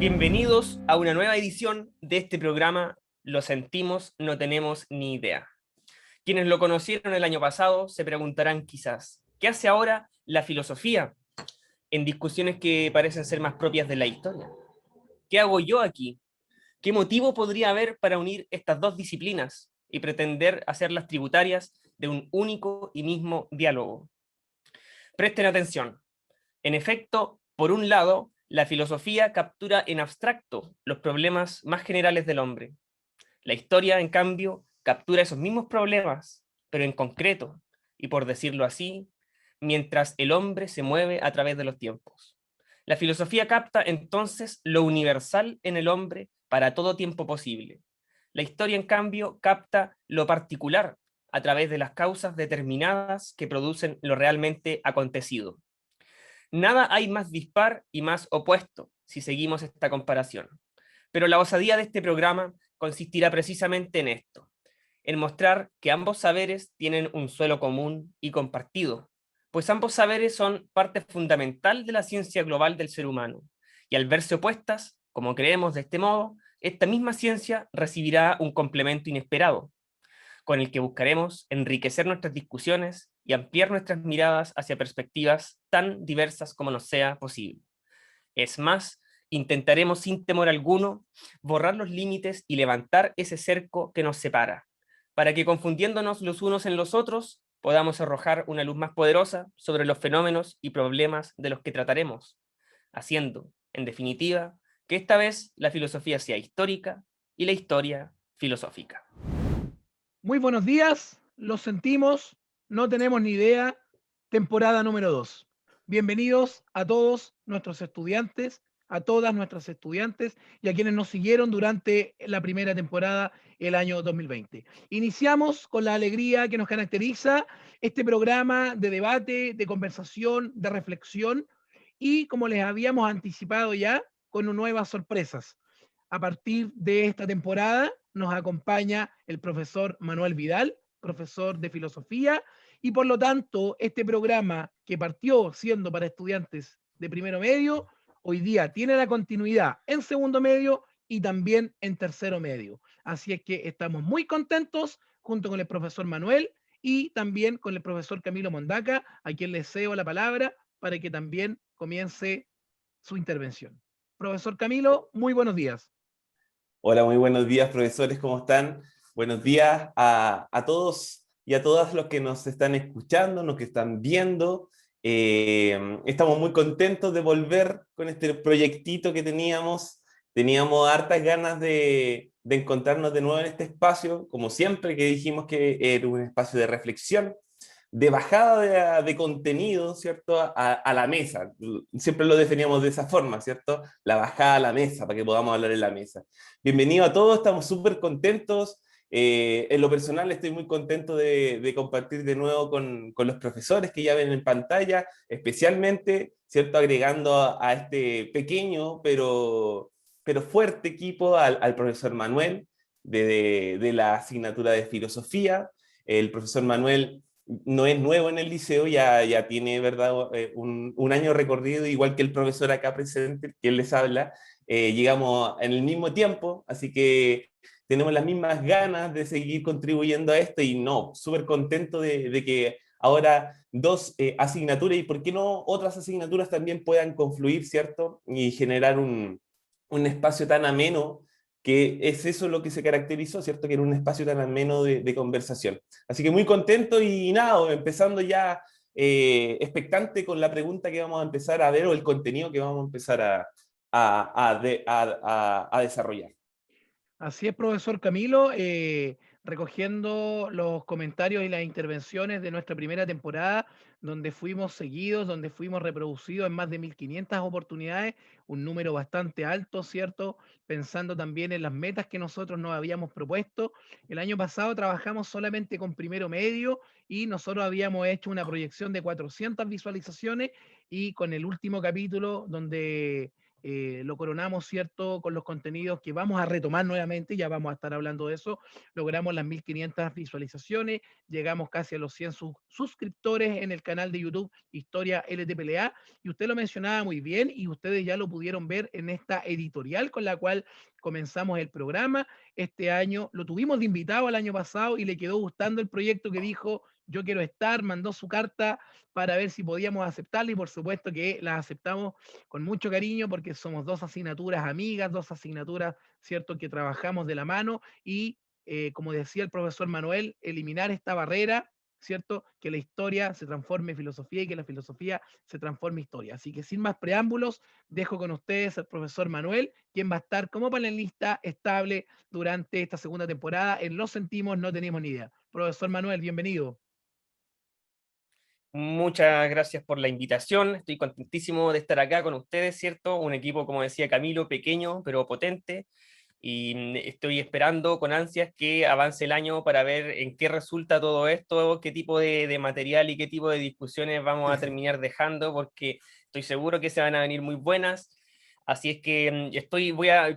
Bienvenidos a una nueva edición de este programa Lo sentimos, no tenemos ni idea. Quienes lo conocieron el año pasado se preguntarán quizás, ¿qué hace ahora la filosofía en discusiones que parecen ser más propias de la historia? ¿Qué hago yo aquí? ¿Qué motivo podría haber para unir estas dos disciplinas y pretender hacerlas tributarias de un único y mismo diálogo? Presten atención. En efecto, por un lado, la filosofía captura en abstracto los problemas más generales del hombre. La historia, en cambio, captura esos mismos problemas, pero en concreto, y por decirlo así, mientras el hombre se mueve a través de los tiempos. La filosofía capta entonces lo universal en el hombre para todo tiempo posible. La historia, en cambio, capta lo particular a través de las causas determinadas que producen lo realmente acontecido. Nada hay más dispar y más opuesto si seguimos esta comparación. Pero la osadía de este programa consistirá precisamente en esto, en mostrar que ambos saberes tienen un suelo común y compartido, pues ambos saberes son parte fundamental de la ciencia global del ser humano, y al verse opuestas, como creemos de este modo, esta misma ciencia recibirá un complemento inesperado, con el que buscaremos enriquecer nuestras discusiones y ampliar nuestras miradas hacia perspectivas tan diversas como nos sea posible. Es más, intentaremos sin temor alguno borrar los límites y levantar ese cerco que nos separa, para que confundiéndonos los unos en los otros, podamos arrojar una luz más poderosa sobre los fenómenos y problemas de los que trataremos, haciendo, en definitiva, que esta vez la filosofía sea histórica y la historia filosófica. Muy buenos días, los sentimos, no tenemos ni idea, temporada número 2. Bienvenidos a todos nuestros estudiantes, a todas nuestras estudiantes y a quienes nos siguieron durante la primera temporada el año 2020. Iniciamos con la alegría que nos caracteriza este programa de debate, de conversación, de reflexión y como les habíamos anticipado ya, con nuevas sorpresas. A partir de esta temporada nos acompaña el profesor Manuel Vidal, profesor de filosofía, y por lo tanto este programa que partió siendo para estudiantes de primero medio, hoy día tiene la continuidad en segundo medio y también en tercero medio. Así es que estamos muy contentos junto con el profesor Manuel y también con el profesor Camilo Mondaca, a quien le cedo la palabra para que también comience su intervención. Profesor Camilo, muy buenos días. Hola, muy buenos días, profesores, ¿cómo están? Buenos días a todos y a todas los que nos están escuchando, los que están viendo. Estamos muy contentos de volver con este proyectito que teníamos. Teníamos hartas ganas de encontrarnos de nuevo en este espacio, como siempre que dijimos que era un espacio de reflexión, de bajada de contenido, ¿cierto? A la mesa. Siempre lo definíamos de esa forma, ¿cierto? La bajada a la mesa, para que podamos hablar en la mesa. Bienvenido a todos, estamos súper contentos. En lo personal estoy muy contento de compartir de nuevo con los profesores que ya ven en pantalla, especialmente, ¿cierto? Agregando a este pequeño pero fuerte equipo al profesor Manuel de la asignatura de filosofía. El profesor Manuel no es nuevo en el liceo, ya tiene, ¿verdad? Un año recorrido, igual que el profesor acá presente, que él les habla. Llegamos en el mismo tiempo, así que tenemos las mismas ganas de seguir contribuyendo a esto y no, súper contento de que ahora dos asignaturas y por qué no otras asignaturas también puedan confluir, ¿cierto? Y generar un espacio tan ameno, que es eso lo que se caracterizó, ¿cierto? Que era un espacio tan ameno de conversación. Así que muy contento y nada, empezando ya expectante con la pregunta que vamos a empezar a ver o el contenido que vamos a empezar a desarrollar. Así es, profesor Camilo, recogiendo los comentarios y las intervenciones de nuestra primera temporada, donde fuimos seguidos, donde fuimos reproducidos en más de 1.500 oportunidades, un número bastante alto, ¿cierto? Pensando también en las metas que nosotros nos habíamos propuesto. El año pasado trabajamos solamente con primero medio y nosotros habíamos hecho una proyección de 400 visualizaciones y con el último capítulo donde lo coronamos, ¿cierto?, con los contenidos que vamos a retomar nuevamente, ya vamos a estar hablando de eso. Logramos las 1500 visualizaciones, llegamos casi a los 100 suscriptores en el canal de YouTube Historia LTPLA, y usted lo mencionaba muy bien, y ustedes ya lo pudieron ver en esta editorial con la cual comenzamos el programa. Este año lo tuvimos de invitado el año pasado y le quedó gustando el proyecto, que dijo, yo quiero estar, mandó su carta para ver si podíamos aceptarla, y por supuesto que la aceptamos con mucho cariño, porque somos dos asignaturas amigas, dos asignaturas, ¿cierto?, que trabajamos de la mano, y como decía el profesor Manuel, eliminar esta barrera, ¿cierto?, que la historia se transforme en filosofía y que la filosofía se transforme en historia. Así que sin más preámbulos, dejo con ustedes al profesor Manuel, quien va a estar como panelista estable durante esta segunda temporada en Lo Sentimos, no tenemos ni idea. Profesor Manuel, bienvenido. Muchas gracias por la invitación. Estoy contentísimo de estar acá con ustedes, ¿cierto? Un equipo, como decía Camilo, pequeño pero potente. Y estoy esperando con ansias que avance el año para ver en qué resulta todo esto, qué tipo de material y qué tipo de discusiones vamos a terminar dejando, porque estoy seguro que se van a venir muy buenas. Así es que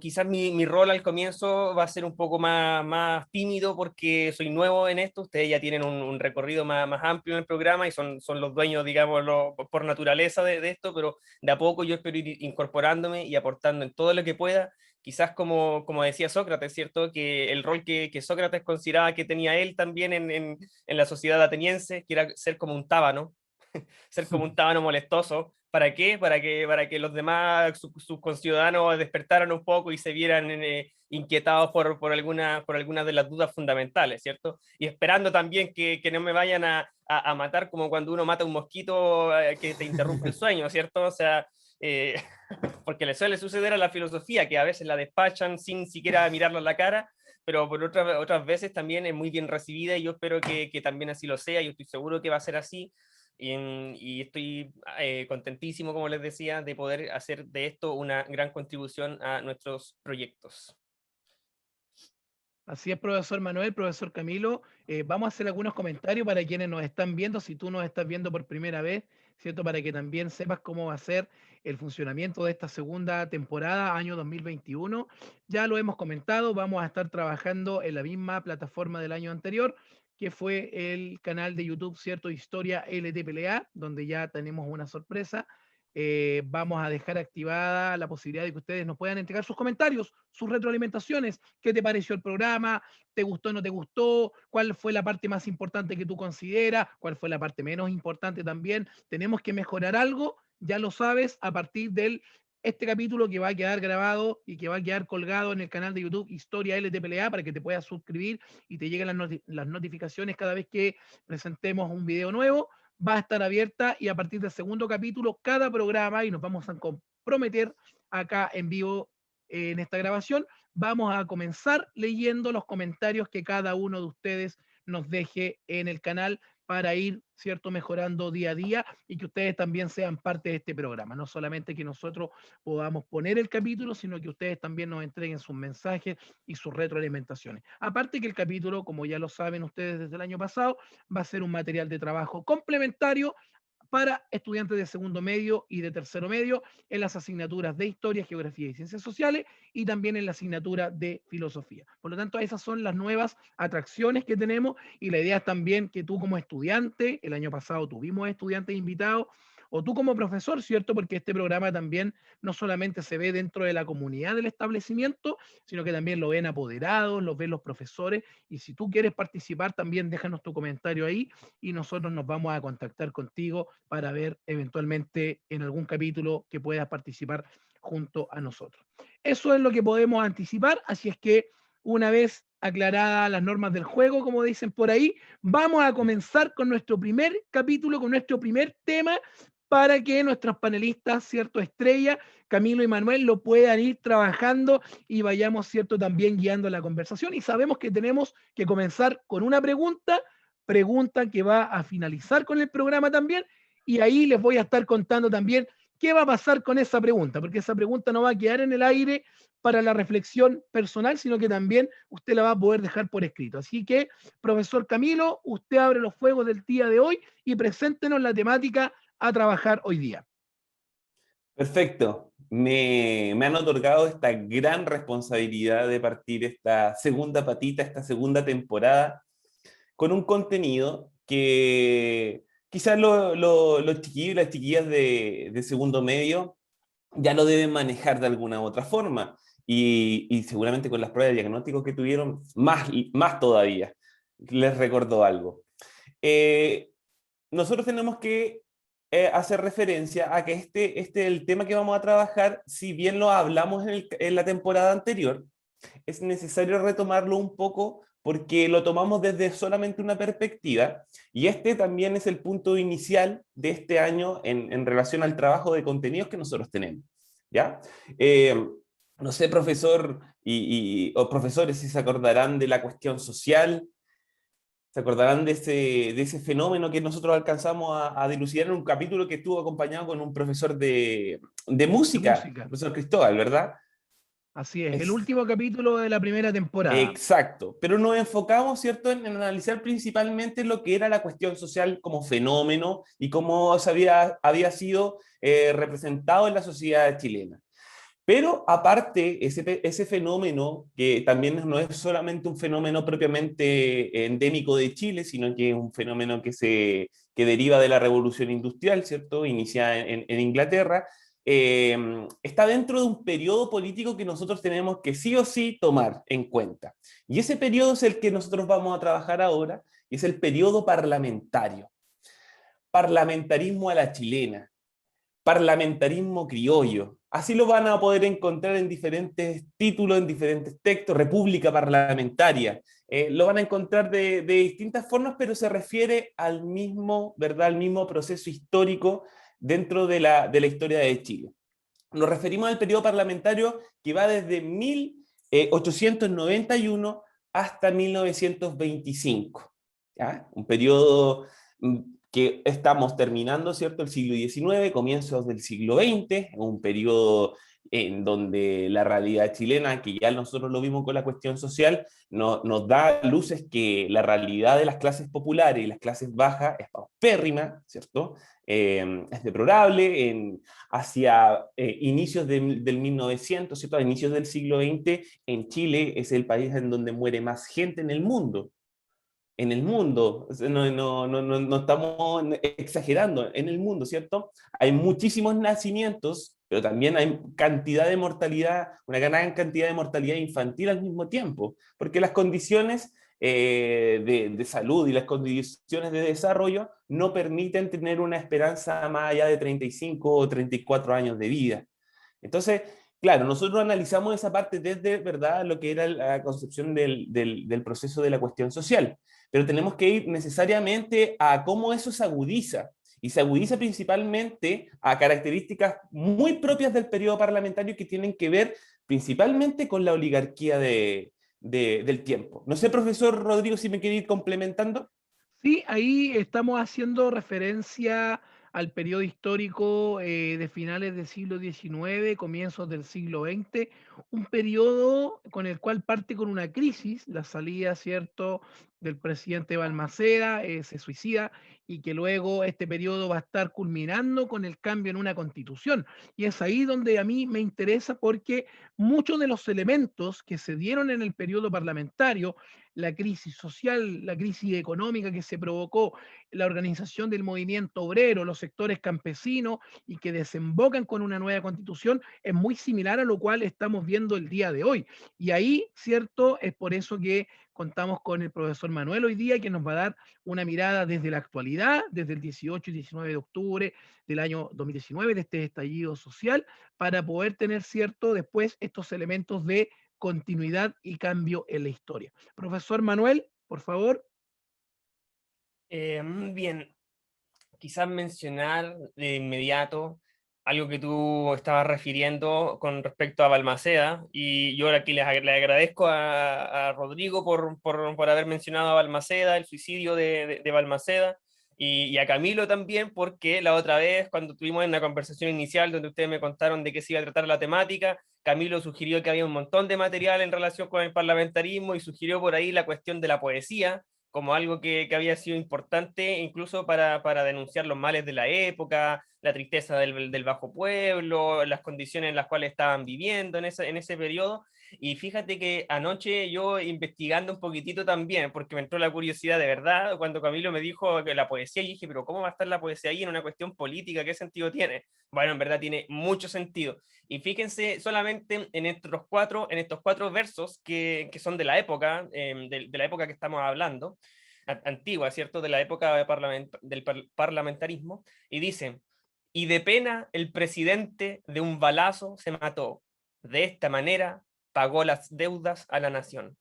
quizás mi rol al comienzo va a ser un poco más tímido, porque soy nuevo en esto. Ustedes ya tienen un recorrido más amplio en el programa y son los dueños, digámoslo, por naturaleza de esto, pero de a poco yo espero ir incorporándome y aportando en todo lo que pueda. Quizás como decía Sócrates, ¿cierto? Que el rol que Sócrates consideraba que tenía él también en la sociedad ateniense, que era ser como un tábano, ser como un tábano molestoso. ¿Para qué? Para que los demás, sus conciudadanos, despertaran un poco y se vieran inquietados por algunas de las dudas fundamentales, ¿cierto? Y esperando también que no me vayan a matar, como cuando uno mata un mosquito que te interrumpe el sueño, ¿cierto? O sea, eh, porque le suele suceder a la filosofía, que a veces la despachan sin siquiera mirarla en la cara, pero por otras veces también es muy bien recibida, y yo espero que también así lo sea. Yo estoy seguro que va a ser así. Y estoy contentísimo, como les decía, de poder hacer de esto una gran contribución a nuestros proyectos. Así es, profesor Manuel, profesor Camilo. Vamos a hacer algunos comentarios para quienes nos están viendo, si tú nos estás viendo por primera vez, ¿cierto? Para que también sepas cómo va a ser el funcionamiento de esta segunda temporada, año 2021. Ya lo hemos comentado, vamos a estar trabajando en la misma plataforma del año anterior, que fue el canal de YouTube, ¿cierto? Historia LTPLA, donde ya tenemos una sorpresa. Vamos a dejar activada la posibilidad de que ustedes nos puedan entregar sus comentarios, sus retroalimentaciones. ¿Qué te pareció el programa? ¿Te gustó o no te gustó? ¿Cuál fue la parte más importante que tú consideras? ¿Cuál fue la parte menos importante también? ¿Tenemos que mejorar algo? Ya lo sabes, a partir del este capítulo, que va a quedar grabado y que va a quedar colgado en el canal de YouTube Historia LTPLA, para que te puedas suscribir y te lleguen las notificaciones cada vez que presentemos un video nuevo. Va a estar abierta, y a partir del segundo capítulo, cada programa, y nos vamos a comprometer acá en vivo en esta grabación, vamos a comenzar leyendo los comentarios que cada uno de ustedes nos deje en el canal, para ir, ¿cierto?, mejorando día a día, y que ustedes también sean parte de este programa. No solamente que nosotros podamos poner el capítulo, sino que ustedes también nos entreguen sus mensajes y sus retroalimentaciones. Aparte que el capítulo, como ya lo saben ustedes desde el año pasado, va a ser un material de trabajo complementario para estudiantes de segundo medio y de tercero medio en las asignaturas de Historia, Geografía y Ciencias Sociales, y también en la asignatura de Filosofía. Por lo tanto, esas son las nuevas atracciones que tenemos, y la idea es también que tú como estudiante, el año pasado tuvimos estudiantes invitados, o tú como profesor, ¿cierto? Porque este programa también no solamente se ve dentro de la comunidad del establecimiento, sino que también lo ven apoderados, lo ven los profesores, y si tú quieres participar, también déjanos tu comentario ahí, y nosotros nos vamos a contactar contigo para ver eventualmente en algún capítulo que puedas participar junto a nosotros. Eso es lo que podemos anticipar, así es que una vez aclaradas las normas del juego, como dicen por ahí, vamos a comenzar con nuestro primer capítulo, con nuestro primer tema, para que nuestros panelistas, ¿cierto?, estrella, Camilo y Manuel, lo puedan ir trabajando y vayamos, ¿cierto?, también guiando la conversación. Y sabemos que tenemos que comenzar con una pregunta que va a finalizar con el programa también, y ahí les voy a estar contando también qué va a pasar con esa pregunta, porque esa pregunta no va a quedar en el aire para la reflexión personal, sino que también usted la va a poder dejar por escrito. Así que, profesor Camilo, usted abre los fuegos del día de hoy y preséntenos la temática a trabajar hoy día. Perfecto. me han otorgado esta gran responsabilidad de partir esta segunda patita, esta segunda temporada, con un contenido que quizás los chiquillos y las chiquillas de segundo medio ya lo deben manejar de alguna u otra forma. Y seguramente con las pruebas de diagnóstico que tuvieron, más todavía. Les recordó algo. Eh, Nosotros tenemos que hacer referencia a que el tema que vamos a trabajar, si bien lo hablamos en la temporada anterior, es necesario retomarlo un poco porque lo tomamos desde solamente una perspectiva y este también es el punto inicial de este año en relación al trabajo de contenidos que nosotros tenemos. ¿Ya? No sé, profesor o profesores, si se acordarán de la cuestión social, se acordarán de ese fenómeno que nosotros alcanzamos a dilucidar en un capítulo que estuvo acompañado con un profesor de De música, el música. profesor Cristóbal, ¿verdad? Así es, el Es, último capítulo de la primera temporada. exacto, pero nos enfocamos, ¿cierto?, en analizar principalmente lo que era la cuestión social como fenómeno y cómo había sido representado en la sociedad chilena. Pero aparte, ese fenómeno, que también no es solamente un fenómeno propiamente endémico de Chile, sino que es un fenómeno que deriva de la revolución industrial, ¿cierto?, iniciada en Inglaterra, está dentro de un periodo político que nosotros tenemos que sí o sí tomar en cuenta. Y ese periodo es el que nosotros vamos a trabajar ahora, y es el periodo parlamentario. Parlamentarismo a la chilena, parlamentarismo criollo. Así lo van a poder encontrar en diferentes títulos, en diferentes textos, república parlamentaria. Lo van a encontrar de distintas formas, pero se refiere al mismo, ¿verdad?, al mismo proceso histórico dentro de la historia de Chile. Nos referimos al periodo parlamentario que va desde 1891 hasta 1925. ¿Ya? Un periodo que estamos terminando, ¿cierto?, el siglo XIX, comienzos del siglo XX, un periodo en donde la realidad chilena, que ya nosotros lo vimos con la cuestión social, nos da luces que la realidad de las clases populares y las clases bajas es paupérrima, ¿cierto? Es deplorable. Hacia inicios del 1900, ¿cierto?, a inicios del siglo XX, en Chile es el país en donde muere más gente en el mundo. En el mundo, no estamos exagerando, en el mundo, ¿cierto? Hay muchísimos nacimientos, pero también hay cantidad de mortalidad, una gran cantidad de mortalidad infantil al mismo tiempo, porque las condiciones de salud y las condiciones de desarrollo no permiten tener una esperanza más allá de 35 o 34 años de vida. Entonces, claro, nosotros analizamos esa parte desde, ¿verdad?, lo que era la concepción del proceso de la cuestión social, pero tenemos que ir necesariamente a cómo eso se agudiza, y se agudiza principalmente a características muy propias del periodo parlamentario que tienen que ver principalmente con la oligarquía del tiempo. No sé, profesor Rodrigo, si me quiere ir complementando. Sí, ahí estamos haciendo referencia al periodo histórico de finales del siglo XIX, comienzos del siglo XX, un periodo con el cual parte con una crisis, la salida, ¿cierto?, del presidente Balmaceda, se suicida, y que luego este periodo va a estar culminando con el cambio en una constitución. Y es ahí donde a mí me interesa porque muchos de los elementos que se dieron en el periodo parlamentario, la crisis social, la crisis económica que se provocó, la organización del movimiento obrero, los sectores campesinos y que desembocan con una nueva constitución, es muy similar a lo cual estamos viendo el día de hoy. Y ahí, cierto, es por eso que contamos con el profesor Manuel hoy día, que nos va a dar una mirada desde la actualidad, desde el 18 y 19 de octubre del año 2019, de este estallido social, para poder tener, cierto, después estos elementos de continuidad y cambio en la historia. Profesor Manuel, por favor. Bien, quizás mencionar de inmediato algo que tú estabas refiriendo con respecto a Balmaceda, y yo aquí le agradezco a Rodrigo por haber mencionado a Balmaceda, el suicidio de Balmaceda, y a Camilo también, porque la otra vez, cuando tuvimos una conversación inicial donde ustedes me contaron de qué se iba a tratar la temática, Camilo sugirió que había un montón de material en relación con el parlamentarismo y sugirió por ahí la cuestión de la poesía como algo que había sido importante incluso para denunciar los males de la época, la tristeza del bajo pueblo, las condiciones en las cuales estaban viviendo en ese periodo. Y fíjate que anoche yo investigando un poquitito también, porque me entró la curiosidad de verdad, cuando Camilo me dijo que la poesía, y dije, pero ¿cómo va a estar la poesía ahí en una cuestión política? ¿Qué sentido tiene? Bueno, en verdad tiene mucho sentido. Y fíjense solamente en estos cuatro versos que son de la época, de la época que estamos hablando, antigua, ¿cierto? De la época del parlamentarismo, y dice, y de pena el presidente de un balazo se mató. De esta manera pagó las deudas a la nación.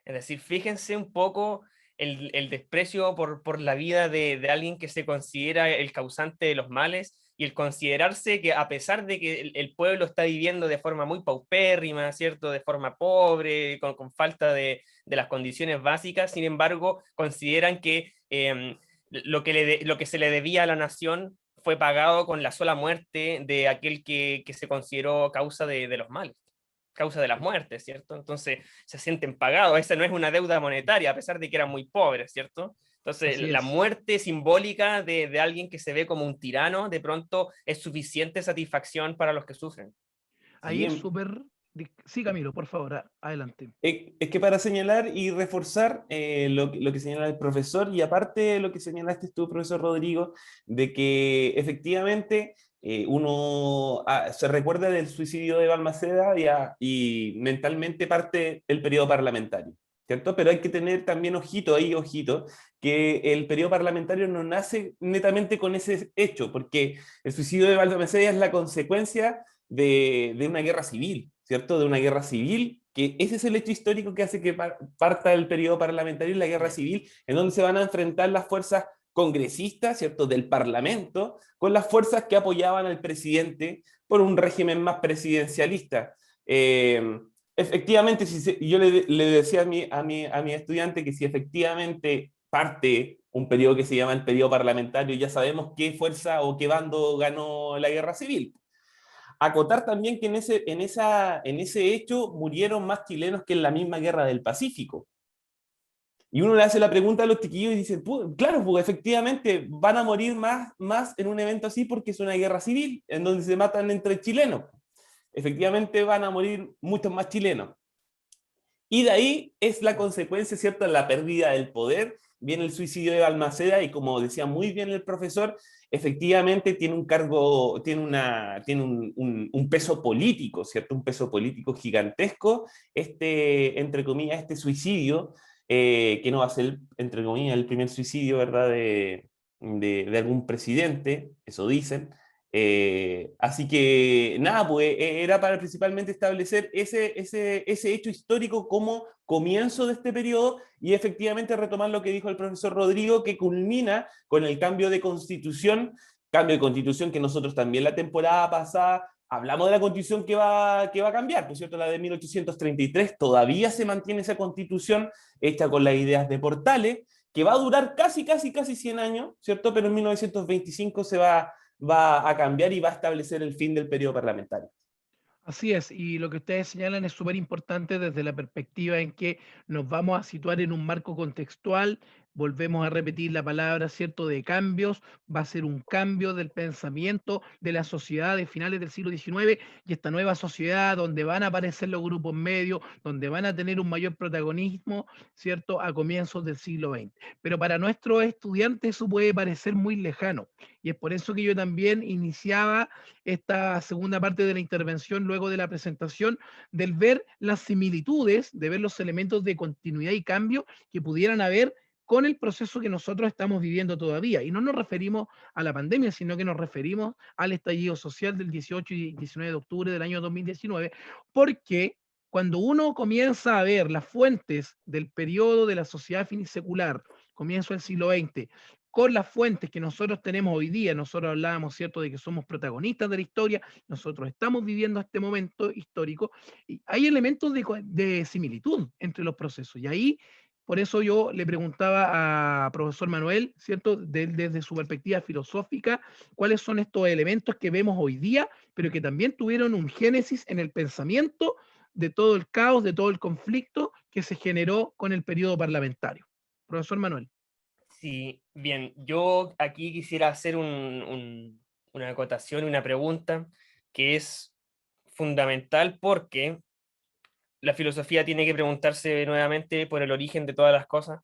Es decir, fíjense un poco el desprecio por la vida de alguien que se considera el causante de los males y el considerarse que a pesar de que el pueblo está viviendo de forma muy paupérrima, ¿cierto? De forma pobre, con falta de las condiciones básicas, sin embargo, consideran que lo que se le debía a la nación fue pagado con la sola muerte de aquel que se consideró causa de los males, causa de las muertes, ¿cierto? Entonces se sienten pagados, esa no es una deuda monetaria, a pesar de que eran muy pobres, ¿cierto? Entonces Así la es. muerte simbólica de alguien que se ve como un tirano, de pronto es suficiente satisfacción para los que sufren. Ahí es Bien. súper... Sí, Camilo, por favor, adelante. Es que para señalar y reforzar lo que señala el profesor, y aparte lo que señalaste tú, profesor Rodrigo, de que efectivamente uno se recuerda del suicidio de Balmaceda y mentalmente parte el periodo parlamentario, ¿cierto? Pero hay que tener también ojito ahí, ojito, que el periodo parlamentario no nace netamente con ese hecho, porque el suicidio de Balmaceda es la consecuencia de una guerra civil, ¿cierto? De una guerra civil, que ese es el hecho histórico que hace que parta el periodo parlamentario y la guerra civil, en donde se van a enfrentar las fuerzas congresistas, ¿cierto?, del Parlamento, con las fuerzas que apoyaban al presidente por un régimen más presidencialista. Efectivamente, yo le decía a mi estudiante que si efectivamente parte un periodo que se llama el periodo parlamentario, ya sabemos qué fuerza o qué bando ganó la guerra civil. Acotar también que en ese hecho murieron más chilenos que en la misma guerra del Pacífico. Y uno le hace la pregunta a los chiquillos y dicen, claro, pues efectivamente van a morir más en un evento así porque es una guerra civil, en donde se matan entre chilenos. Efectivamente van a morir muchos más chilenos. Y de ahí es la consecuencia, ¿cierto?, de la pérdida del poder. Viene el suicidio de Balmaceda y, como decía muy bien el profesor, efectivamente tiene un cargo, tiene un peso político, ¿cierto? Un peso político gigantesco, entre comillas, este suicidio, que no va a ser, entre comillas, el primer suicidio, ¿verdad?, de algún presidente, eso dicen. Así que nada, pues era para principalmente establecer ese hecho histórico como comienzo de este periodo y efectivamente retomar lo que dijo el profesor Rodrigo, que culmina con el cambio de constitución que nosotros también la temporada pasada hablamos de la constitución que va a cambiar, por cierto, la de 1833, todavía se mantiene esa constitución hecha con las ideas de Portales, que va a durar casi 100 años, ¿cierto? Pero en 1925 va a cambiar y va a establecer el fin del periodo parlamentario. Así es, y lo que ustedes señalan es súper importante desde la perspectiva en que nos vamos a situar en un marco contextual, volvemos a repetir la palabra, ¿cierto?, de cambios, va a ser un cambio del pensamiento de la sociedad de finales del siglo XIX y esta nueva sociedad donde van a aparecer los grupos medios, donde van a tener un mayor protagonismo, ¿cierto?, a comienzos del siglo XX. Pero para nuestros estudiantes eso puede parecer muy lejano y es por eso que yo también iniciaba esta segunda parte de la intervención luego de la presentación, del ver las similitudes, de ver los elementos de continuidad y cambio que pudieran haber con el proceso que nosotros estamos viviendo todavía. Y no nos referimos a la pandemia, sino que nos referimos al estallido social del 18 y 19 de octubre del año 2019, porque cuando uno comienza a ver las fuentes del periodo de la sociedad finisecular, comienzo del siglo XX, con las fuentes que nosotros tenemos hoy día, nosotros hablábamos, ¿cierto?, de que somos protagonistas de la historia, nosotros estamos viviendo este momento histórico, y hay elementos de similitud entre los procesos, y ahí, por eso yo le preguntaba a profesor Manuel, ¿cierto?, desde su perspectiva filosófica, cuáles son estos elementos que vemos hoy día, pero que también tuvieron un génesis en el pensamiento de todo el caos, de todo el conflicto que se generó con el periodo parlamentario. Profesor Manuel. Sí, bien, yo aquí quisiera hacer una acotación y una pregunta que es fundamental porque la filosofía tiene que preguntarse nuevamente por el origen de todas las cosas.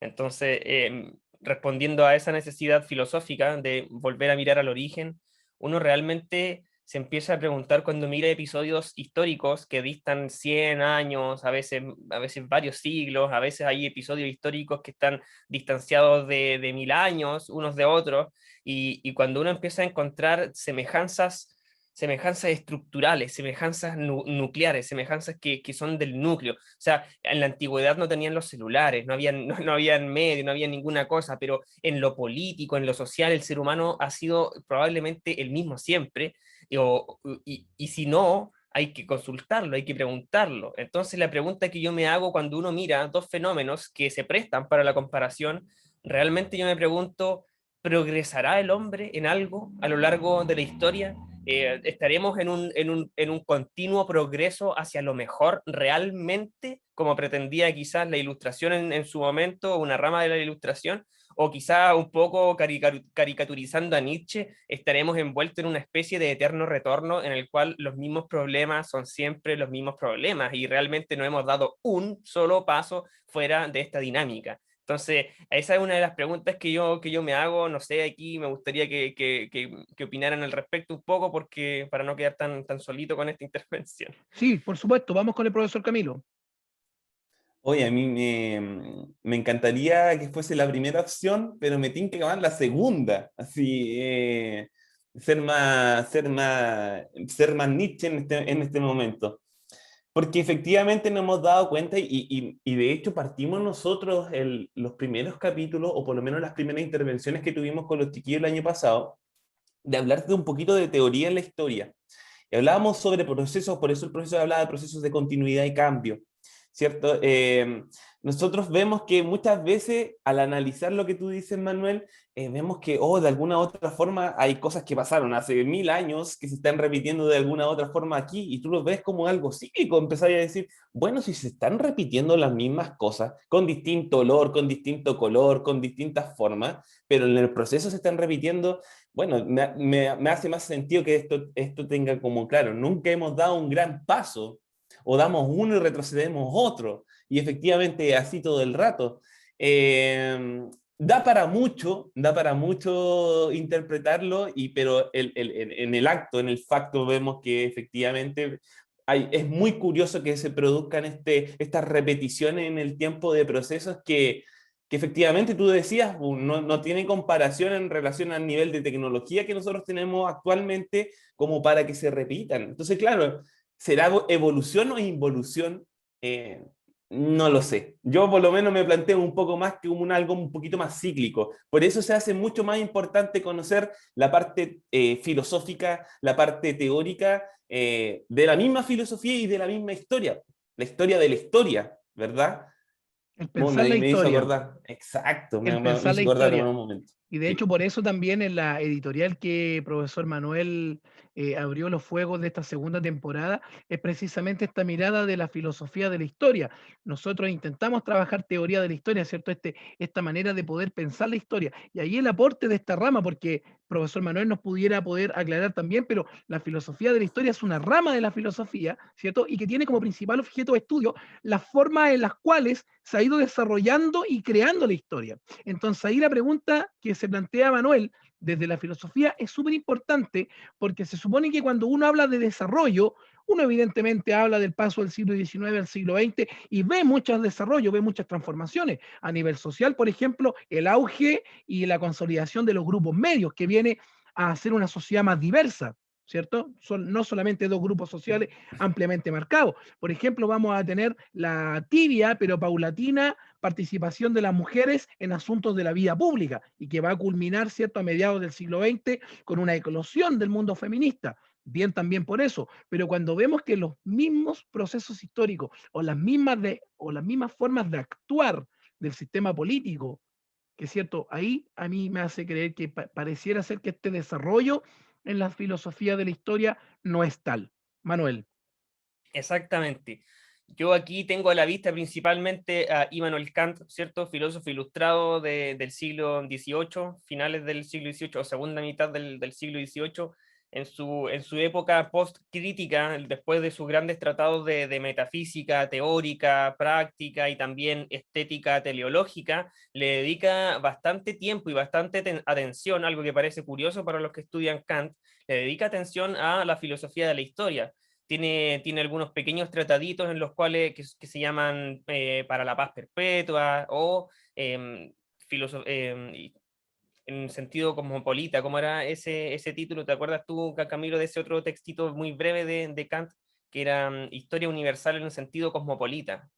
Entonces, respondiendo a esa necesidad filosófica de volver a mirar al origen, uno realmente se empieza a preguntar cuando mira episodios históricos que distan 100 años, a veces varios siglos, a veces hay episodios históricos que están distanciados de 1000 años unos de otros, y cuando uno empieza a encontrar semejanzas estructurales, semejanzas nucleares, semejanzas que son del núcleo. O sea, en la antigüedad no tenían los celulares, no habían medios, no había ninguna cosa, pero en lo político, en lo social, el ser humano ha sido probablemente el mismo siempre, y si no, hay que consultarlo, hay que preguntarlo. Entonces, la pregunta que yo me hago cuando uno mira dos fenómenos que se prestan para la comparación, realmente yo me pregunto, ¿progresará el hombre en algo a lo largo de la historia? ¿Estaremos en un continuo progreso hacia lo mejor realmente, como pretendía quizás la ilustración en su momento, una rama de la ilustración? O quizá un poco caricaturizando a Nietzsche, estaremos envueltos en una especie de eterno retorno en el cual los mismos problemas son siempre los mismos problemas y realmente no hemos dado un solo paso fuera de esta dinámica. Entonces, esa es una de las preguntas que yo me hago. No sé, aquí me gustaría que opinaran al respecto un poco, porque para no quedar tan solito con esta intervención. Sí, por supuesto, vamos con el profesor Camilo. Oye, a mí me encantaría que fuese la primera opción, pero me tiene que acabar la segunda. Así, ser más Nietzsche en este momento. Porque efectivamente nos hemos dado cuenta y de hecho partimos nosotros los primeros capítulos, o por lo menos las primeras intervenciones que tuvimos con los chiquillos el año pasado, de hablar de un poquito de teoría en la historia. Y hablábamos sobre procesos, por eso el profesor hablaba de procesos de continuidad y cambio, ¿cierto? Nosotros vemos que muchas veces al analizar lo que tú dices, Manuel, vemos que, de alguna u otra forma hay cosas que pasaron hace 1000 años que se están repitiendo de alguna u otra forma aquí, y tú lo ves como algo cíclico. Empezáis a decir, bueno, si se están repitiendo las mismas cosas, con distinto olor, con distinto color, con distintas formas, pero en el proceso se están repitiendo, bueno, me hace más sentido que esto tenga como claro, nunca hemos dado un gran paso, o damos uno y retrocedemos otro, y efectivamente así todo el rato. Da para mucho interpretarlo, pero en el acto, en el facto, vemos que efectivamente es muy curioso que se produzcan estas repeticiones en el tiempo de procesos que efectivamente tú decías, no tiene comparación en relación al nivel de tecnología que nosotros tenemos actualmente como para que se repitan. Entonces, claro, ¿será evolución o involución? Eh, no lo sé. Yo por lo menos me planteo un poco más que algo un poquito más cíclico. Por eso se hace mucho más importante conocer la parte filosófica, la parte teórica de la misma filosofía y de la misma historia. La historia de la historia, ¿verdad? El Bueno, pensar la me hizo historia, acordar. Exacto, el me pensar la hizo acordar en historia. un momento. Y de hecho, Sí. por eso también en la editorial que profesor Manuel abrió los fuegos de esta segunda temporada, es precisamente esta mirada de la filosofía de la historia. Nosotros intentamos trabajar teoría de la historia, ¿cierto? Esta manera de poder pensar la historia. Y ahí el aporte de esta rama, porque profesor Manuel nos pudiera poder aclarar también, pero la filosofía de la historia es una rama de la filosofía, ¿cierto? Y que tiene como principal objeto de estudio las formas en las cuales se ha ido desarrollando y creando la historia. Entonces ahí la pregunta que se plantea Manuel desde la filosofía es súper importante, porque se supone que cuando uno habla de desarrollo, uno evidentemente habla del paso del siglo XIX al siglo XX y ve muchos desarrollos, ve muchas transformaciones. A nivel social, por ejemplo, el auge y la consolidación de los grupos medios, que viene a hacer una sociedad más diversa, ¿cierto? Son no solamente dos grupos sociales ampliamente marcados. Por ejemplo, vamos a tener la tibia pero paulatina participación de las mujeres en asuntos de la vida pública y que va a culminar, ¿cierto?, a mediados del siglo XX con una eclosión del mundo feminista. Bien también por eso, pero cuando vemos que los mismos procesos históricos o las mismas formas de actuar del sistema político, que es cierto, ahí a mí me hace creer que pareciera ser que este desarrollo en la filosofía de la historia no es tal. Manuel. Exactamente. Yo aquí tengo a la vista principalmente a Immanuel Kant, ¿cierto? Filósofo ilustrado del siglo XVIII, finales del siglo XVIII o segunda mitad del siglo XVIII, en su época post-crítica, después de sus grandes tratados de metafísica, teórica, práctica y también estética teleológica, le dedica bastante tiempo y bastante atención, algo que parece curioso para los que estudian Kant, le dedica atención a la filosofía de la historia. Tiene algunos pequeños trataditos en los cuales que se llaman Para la paz perpetua o eh, en sentido cosmopolita. ¿Cómo era ese título? ¿Te acuerdas tú, Camilo, de ese otro textito muy breve de Kant, que era Historia Universal en un sentido cosmopolita?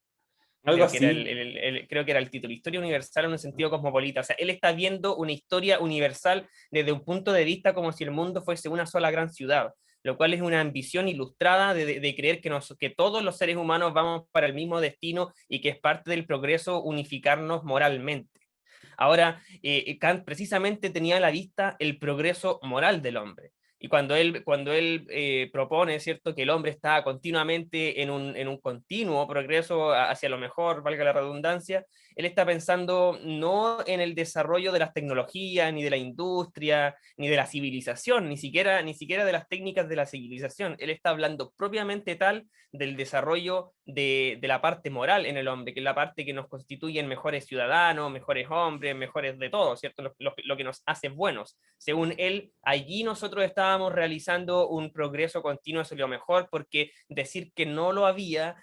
Algo así. Creo que era el título, Historia Universal en un sentido cosmopolita. O sea, él está viendo una historia universal desde un punto de vista como si el mundo fuese una sola gran ciudad, lo cual es una ambición ilustrada de creer que todos los seres humanos vamos para el mismo destino y que es parte del progreso unificarnos moralmente. Ahora, Kant precisamente tenía a la vista el progreso moral del hombre. Y cuando él propone, ¿cierto?, que el hombre está continuamente en un continuo progreso hacia lo mejor, valga la redundancia, él está pensando no en el desarrollo de las tecnologías, ni de la industria, ni de la civilización, ni siquiera de las técnicas de la civilización. Él está hablando propiamente tal del desarrollo de la parte moral en el hombre, que es la parte que nos constituye en mejores ciudadanos, mejores hombres, mejores de todo, ¿cierto? Lo que nos hace buenos. Según él, allí nosotros estábamos realizando un progreso continuo hacia lo mejor, porque decir que no lo habría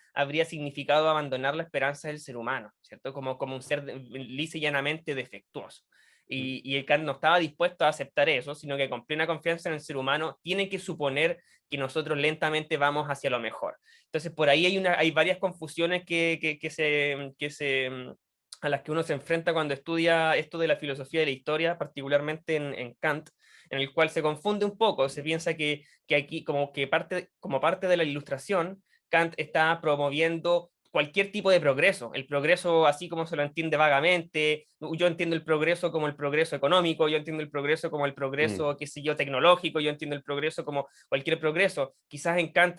significado abandonar la esperanza del ser humano, ¿cierto? Como un ser lisa y llanamente defectuoso. Y el Kant no estaba dispuesto a aceptar eso, sino que con plena confianza en el ser humano tiene que suponer que nosotros lentamente vamos hacia lo mejor. Entonces, por ahí hay varias confusiones a las que uno se enfrenta cuando estudia esto de la filosofía de la historia, particularmente en Kant, en el cual se confunde un poco, se piensa que aquí como parte de la ilustración, Kant está promoviendo cualquier tipo de progreso, el progreso así como se lo entiende vagamente. Yo entiendo el progreso como el progreso económico, yo entiendo el progreso como el Mm. progreso, qué sé yo, tecnológico, yo entiendo el progreso como cualquier progreso. Quizás en Kant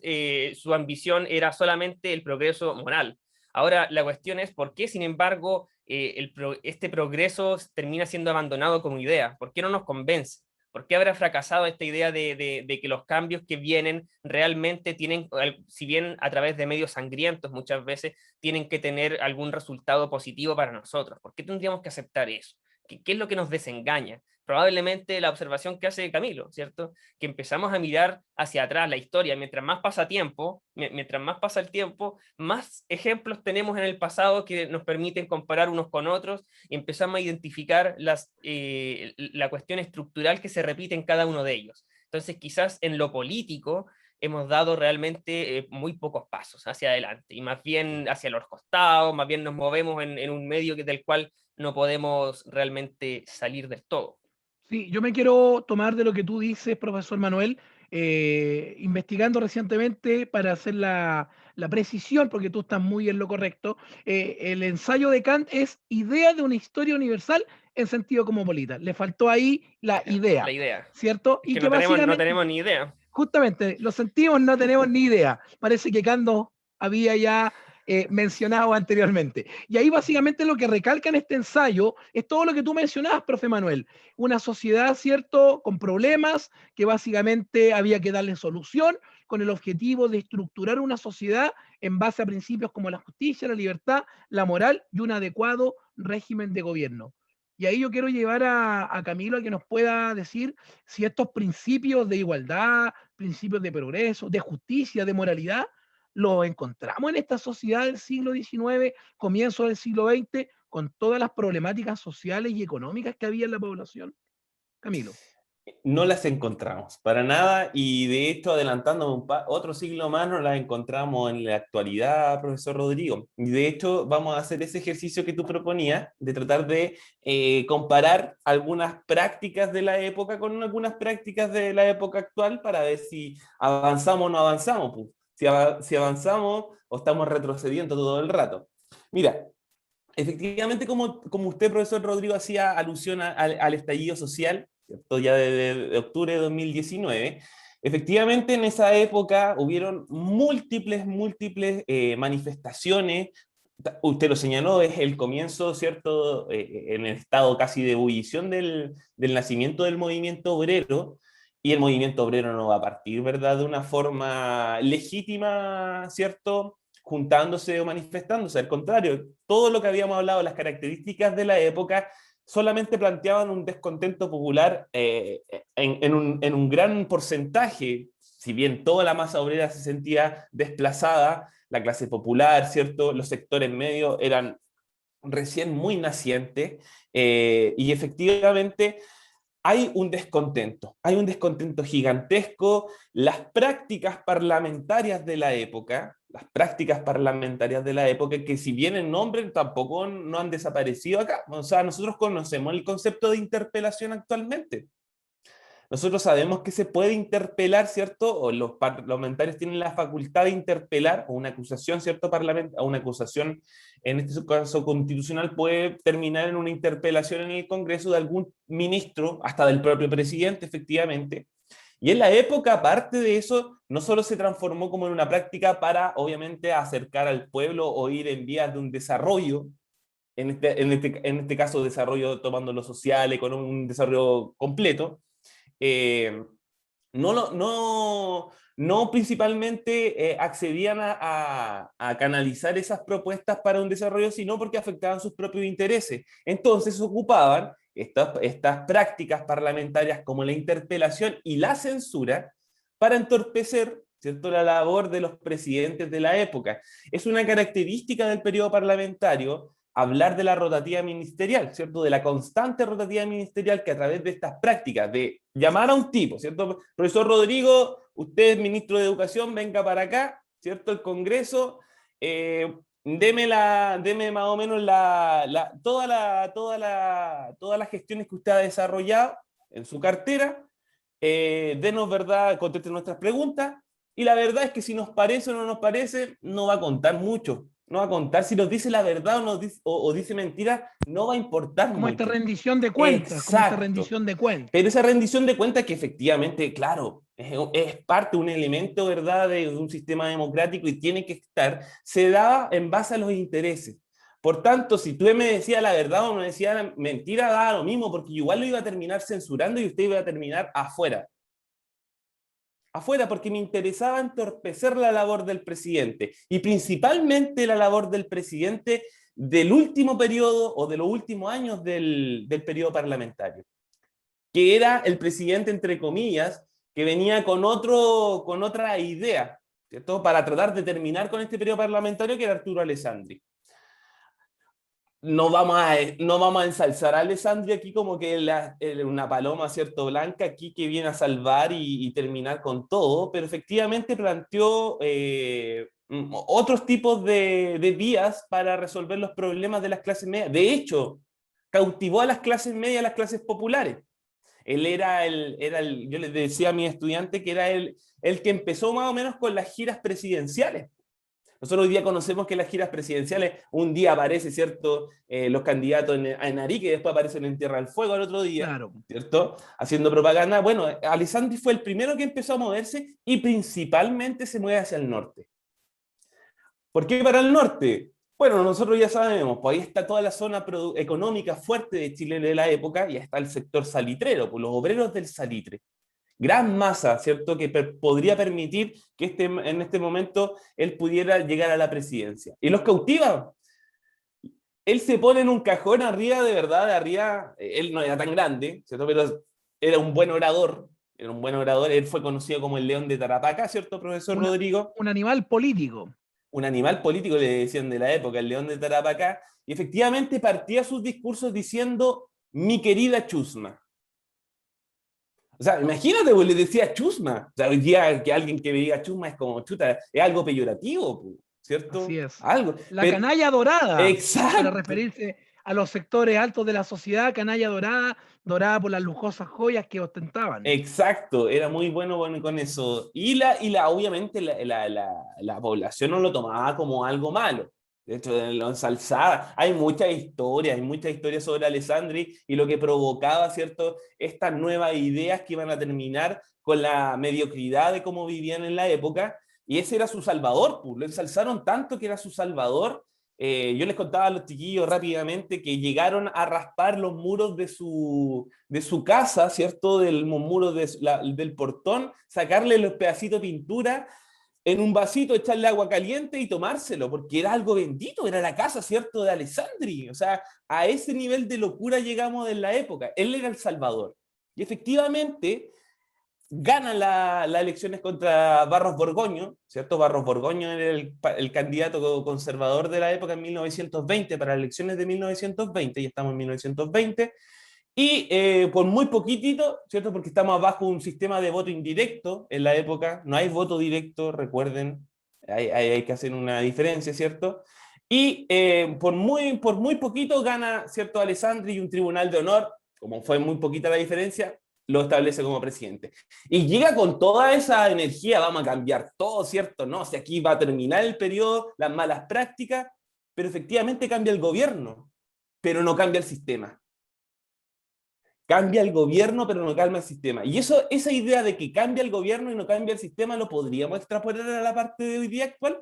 su ambición era solamente el progreso moral. Ahora, la cuestión es por qué, sin embargo, este progreso termina siendo abandonado como idea. ¿Por qué no nos convence? ¿Por qué habrá fracasado esta idea de que los cambios que vienen realmente tienen, si bien a través de medios sangrientos muchas veces, tienen que tener algún resultado positivo para nosotros? ¿Por qué tendríamos que aceptar eso? ¿Qué es lo que nos desengaña? Probablemente la observación que hace Camilo, ¿cierto? Que empezamos a mirar hacia atrás la historia, mientras más pasa tiempo, mientras más pasa el tiempo, más ejemplos tenemos en el pasado que nos permiten comparar unos con otros y empezamos a identificar la cuestión estructural que se repite en cada uno de ellos. Entonces, quizás en lo político hemos dado realmente muy pocos pasos hacia adelante y más bien hacia los costados, más bien nos movemos en un medio del cual no podemos realmente salir del todo. Sí, yo me quiero tomar de lo que tú dices, profesor Manuel, investigando recientemente para hacer la precisión, porque tú estás muy en lo correcto. El ensayo de Kant es idea de una historia universal en sentido cosmopolita. Le faltó ahí la La idea, idea ¿cierto? es Y que que no básicamente, tenemos ni idea. justamente, lo sentimos, no tenemos ni idea. Parece que Kant había ya mencionado anteriormente. Y ahí básicamente lo que recalca en este ensayo es todo lo que tú mencionabas, profe Manuel. Una sociedad, ¿cierto?, con problemas que básicamente había que darle solución con el objetivo de estructurar una sociedad en base a principios como la justicia, la libertad, la moral y un adecuado régimen de gobierno. Y ahí yo quiero llevar a Camilo a que nos pueda decir si estos principios de igualdad, principios de progreso, de justicia, de moralidad, lo encontramos en esta sociedad del siglo XIX, comienzo del siglo XX, con todas las problemáticas sociales y económicas que había en la población. Camilo. No las encontramos para nada, y de hecho, adelantándome otro siglo más, no las encontramos en la actualidad, profesor Rodrigo. Y de hecho, vamos a hacer ese ejercicio que tú proponías, de tratar de comparar algunas prácticas de la época con algunas prácticas de la época actual para ver si avanzamos o no avanzamos, pues. Si avanzamos o estamos retrocediendo todo el rato. Mira, efectivamente, como usted, profesor Rodrigo, hacía alusión al estallido social, ¿cierto? Ya de octubre de 2019, Efectivamente, en esa época hubieron múltiples manifestaciones. Usted lo señaló, es el comienzo, ¿cierto?, en el estado casi de ebullición del nacimiento del movimiento obrero, y el movimiento obrero no va a partir, ¿verdad?, de una forma legítima, ¿cierto?, juntándose o manifestándose. Al contrario, todo lo que habíamos hablado, las características de la época, solamente planteaban un descontento popular en un gran porcentaje. Si bien toda la masa obrera se sentía desplazada, la clase popular, ¿cierto?, los sectores medios eran recién muy nacientes, y efectivamente hay un descontento gigantesco. Las prácticas parlamentarias de la época, que si bien en nombre tampoco no han desaparecido acá. O sea, nosotros conocemos el concepto de interpelación actualmente. Nosotros sabemos que se puede interpelar, ¿cierto? O los parlamentarios tienen la facultad de interpelar, o una acusación, ¿cierto? O una acusación, en este caso constitucional, puede terminar en una interpelación en el Congreso de algún ministro, hasta del propio presidente, efectivamente. Y en la época, aparte de eso, no solo se transformó como en una práctica para, obviamente, acercar al pueblo o ir en vías de un desarrollo, en este caso desarrollo tomando lo social, económico, un desarrollo completo. eh, no principalmente accedían a canalizar esas propuestas para un desarrollo, sino porque afectaban sus propios intereses. Entonces ocupaban estas prácticas parlamentarias como la interpelación y la censura para entorpecer, ¿cierto?, la labor de los presidentes de la época. Es una característica del periodo parlamentario hablar de la rotativa ministerial, ¿cierto? De la constante rotativa ministerial, que a través de estas prácticas de llamar a un tipo, ¿cierto? Profesor Rodrigo, usted es ministro de Educación, venga para acá, ¿cierto? El Congreso, deme más o menos todas las gestiones que usted ha desarrollado en su cartera, denos verdad, conteste nuestras preguntas, y la verdad es que si nos parece o no nos parece, no va a contar mucho. No va a contar si nos dice la verdad o dice mentira, no va a importar Como esta mucho. rendición de cuentas, como esta Exacto. rendición de cuentas. Pero esa rendición de cuentas que efectivamente, claro, es parte, un elemento, ¿verdad?, de un sistema democrático y tiene que estar, se da en base a los intereses. Por tanto, si tú me decías la verdad o me decías la mentira, daba lo mismo, porque igual lo iba a terminar censurando y usted iba a terminar afuera. Afuera, porque me interesaba entorpecer la labor del presidente, y principalmente la labor del presidente del último periodo o de los últimos años del periodo parlamentario, que era el presidente, entre comillas, que venía con otra idea, ¿cierto?, para tratar de terminar con este periodo parlamentario, que era Arturo Alessandri. No vamos a ensalzar a Alessandri aquí como que una paloma, ¿cierto?, blanca aquí que viene a salvar y terminar con todo, pero efectivamente planteó otros tipos de vías para resolver los problemas de las clases medias. De hecho, cautivó a las clases medias, a las clases populares. Él yo les decía a mi estudiante que era el que empezó más o menos con las giras presidenciales. Nosotros hoy día conocemos que las giras presidenciales, un día aparece, ¿cierto?, los candidatos en Arica, y después aparecen en Tierra del Fuego al otro día, claro, ¿cierto?, haciendo propaganda. Bueno, Alessandri fue el primero que empezó a moverse, y principalmente se mueve hacia el norte. ¿Por qué para el norte? Bueno, nosotros ya sabemos, pues ahí está toda la zona económica fuerte de Chile de la época, y está el sector salitrero, pues los obreros del salitre. Gran masa, ¿cierto?, que podría permitir que en este momento él pudiera llegar a la presidencia. Y los cautiva. Él se pone en un cajón arriba, de verdad, de arriba. Él no era tan grande, ¿cierto?, pero era un buen orador. Él fue conocido como el León de Tarapacá, ¿cierto, profesor Rodrigo? Un animal político. Un animal político, le decían de la época, el León de Tarapacá. Y efectivamente partía sus discursos diciendo: mi querida Chusma. O sea, imagínate, pues le decía chusma. O sea, hoy día que alguien que me diga chusma es como chuta, es algo peyorativo, ¿cierto? Así es. Algo. La canalla dorada. Exacto. Para referirse a los sectores altos de la sociedad, canalla dorada, dorada por las lujosas joyas que ostentaban. Exacto, era muy bueno con eso. Y obviamente la población no lo tomaba como algo malo. De hecho, lo ensalzaba. Hay muchas historias sobre Alessandri y lo que provocaba, ¿cierto? Estas nuevas ideas que iban a terminar con la mediocridad de cómo vivían en la época. Y ese era su salvador, pues. Lo ensalzaron tanto que era su salvador. Yo les contaba a los chiquillos rápidamente que llegaron a raspar los muros de su casa, ¿cierto? Del muro del portón, sacarle los pedacitos de pintura en un vasito, echarle agua caliente y tomárselo, porque era algo bendito, era la casa, ¿cierto?, de Alessandri. O sea, a ese nivel de locura llegamos en la época. Él era el Salvador. Y efectivamente, gana las elecciones contra Barros Borgoño, ¿cierto? Barros Borgoño era el candidato conservador de la época en 1920, para las elecciones de 1920, y estamos en 1920, y por muy poquitito, ¿cierto? Porque estamos bajo un sistema de voto indirecto en la época, no hay voto directo, recuerden, hay que hacer una diferencia, ¿cierto? Y por muy poquito gana, ¿cierto? Alessandri, y un tribunal de honor, como fue muy poquita la diferencia, lo establece como presidente. Y llega con toda esa energía, vamos a cambiar todo, ¿cierto? No, si aquí va a terminar el periodo, las malas prácticas, pero efectivamente cambia el gobierno, pero no cambia el sistema. Cambia el gobierno, pero no cambia el sistema. Y esa idea de que cambia el gobierno y no cambia el sistema, ¿lo podríamos extrapolar a la parte de hoy día actual?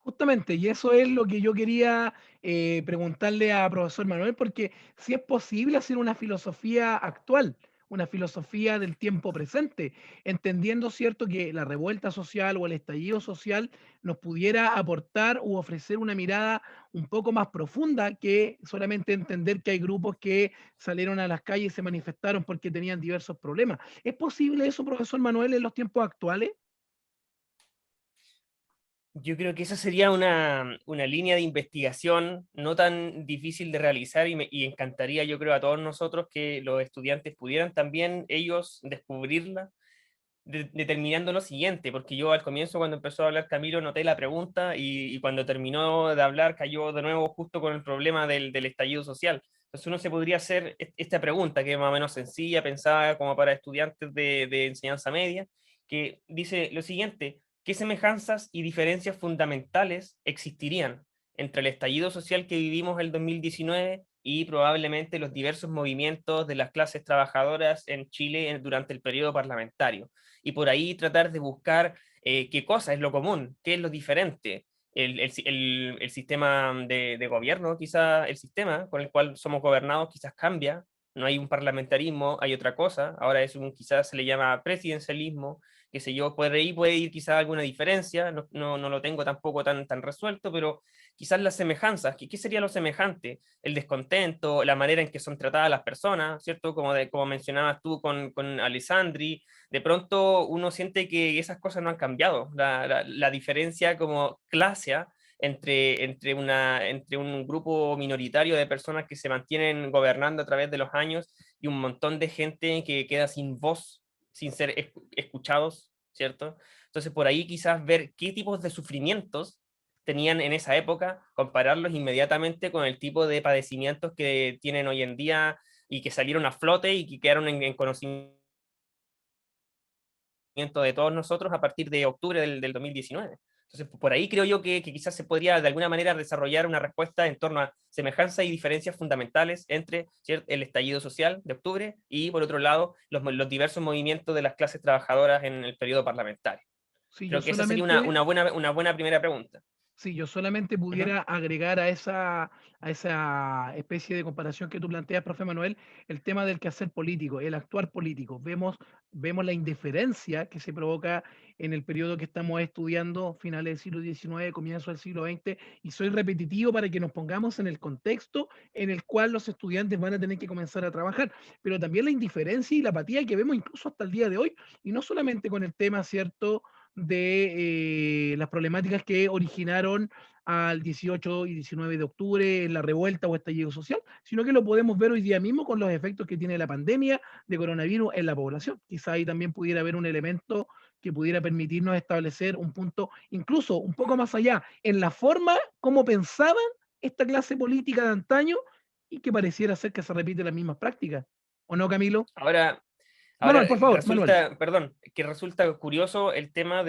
Justamente, y eso es lo que yo quería preguntarle a profesor Manuel, porque si es posible hacer una filosofía actual, una filosofía del tiempo presente, entendiendo, cierto, que la revuelta social o el estallido social nos pudiera aportar u ofrecer una mirada un poco más profunda que solamente entender que hay grupos que salieron a las calles y se manifestaron porque tenían diversos problemas. ¿Es posible eso, profesor Manuel, en los tiempos actuales? Yo creo que esa sería una línea de investigación no tan difícil de realizar y encantaría, yo creo, a todos nosotros que los estudiantes pudieran también ellos descubrirla, determinando lo siguiente, porque yo al comienzo cuando empezó a hablar Camilo noté la pregunta y cuando terminó de hablar cayó de nuevo justo con el problema del estallido social. Entonces uno se podría hacer esta pregunta que es más o menos sencilla, pensada como para estudiantes de enseñanza media, que dice lo siguiente: ¿qué semejanzas y diferencias fundamentales existirían entre el estallido social que vivimos el 2019 y probablemente los diversos movimientos de las clases trabajadoras en Chile durante el periodo parlamentario? Y por ahí tratar de buscar qué cosa es lo común, qué es lo diferente. El sistema de gobierno, quizá el sistema con el cual somos gobernados quizás cambia, no hay un parlamentarismo, hay otra cosa, ahora quizás se le llama presidencialismo, qué sé yo, por ahí puede ir quizás alguna diferencia, no lo tengo tampoco tan resuelto, pero quizás las semejanzas, ¿qué sería lo semejante? El descontento, la manera en que son tratadas las personas, ¿cierto? Como mencionabas tú con Alessandri, de pronto uno siente que esas cosas no han cambiado. La diferencia como clase entre un grupo minoritario de personas que se mantienen gobernando a través de los años y un montón de gente que queda sin voz, sin ser escuchados, ¿cierto? Entonces por ahí quizás ver qué tipos de sufrimientos tenían en esa época, compararlos inmediatamente con el tipo de padecimientos que tienen hoy en día y que salieron a flote y que quedaron en conocimiento de todos nosotros a partir de octubre del 2019. Entonces, por ahí creo yo que quizás se podría de alguna manera desarrollar una respuesta en torno a semejanzas y diferencias fundamentales entre, ¿cierto?, el estallido social de octubre y, por otro lado, los diversos movimientos de las clases trabajadoras en el periodo parlamentario. Sí, yo Creo que esa sería una, solamente una, buena, una buena primera pregunta. Si yo solamente Ujú. pudiera agregar a esa especie de comparación que tú planteas, profe Manuel, el tema del quehacer político, el actuar político. Vemos la indiferencia que se provoca en el periodo que estamos estudiando, finales del siglo XIX, comienzo del siglo XX, y soy repetitivo para que nos pongamos en el contexto en el cual los estudiantes van a tener que comenzar a trabajar, pero también la indiferencia y la apatía que vemos incluso hasta el día de hoy, y no solamente con el tema, ¿cierto?, de las problemáticas que originaron al 18 y 19 de octubre en la revuelta o estallido social, sino que lo podemos ver hoy día mismo con los efectos que tiene la pandemia de coronavirus en la población. Quizá ahí también pudiera haber un elemento que pudiera permitirnos establecer un punto incluso un poco más allá en la forma como pensaban esta clase política de antaño y que pareciera ser que se repiten las mismas prácticas. ¿O no, Camilo? Ahora, Manuel, Ahora, por favor, Manuel. que resulta curioso el tema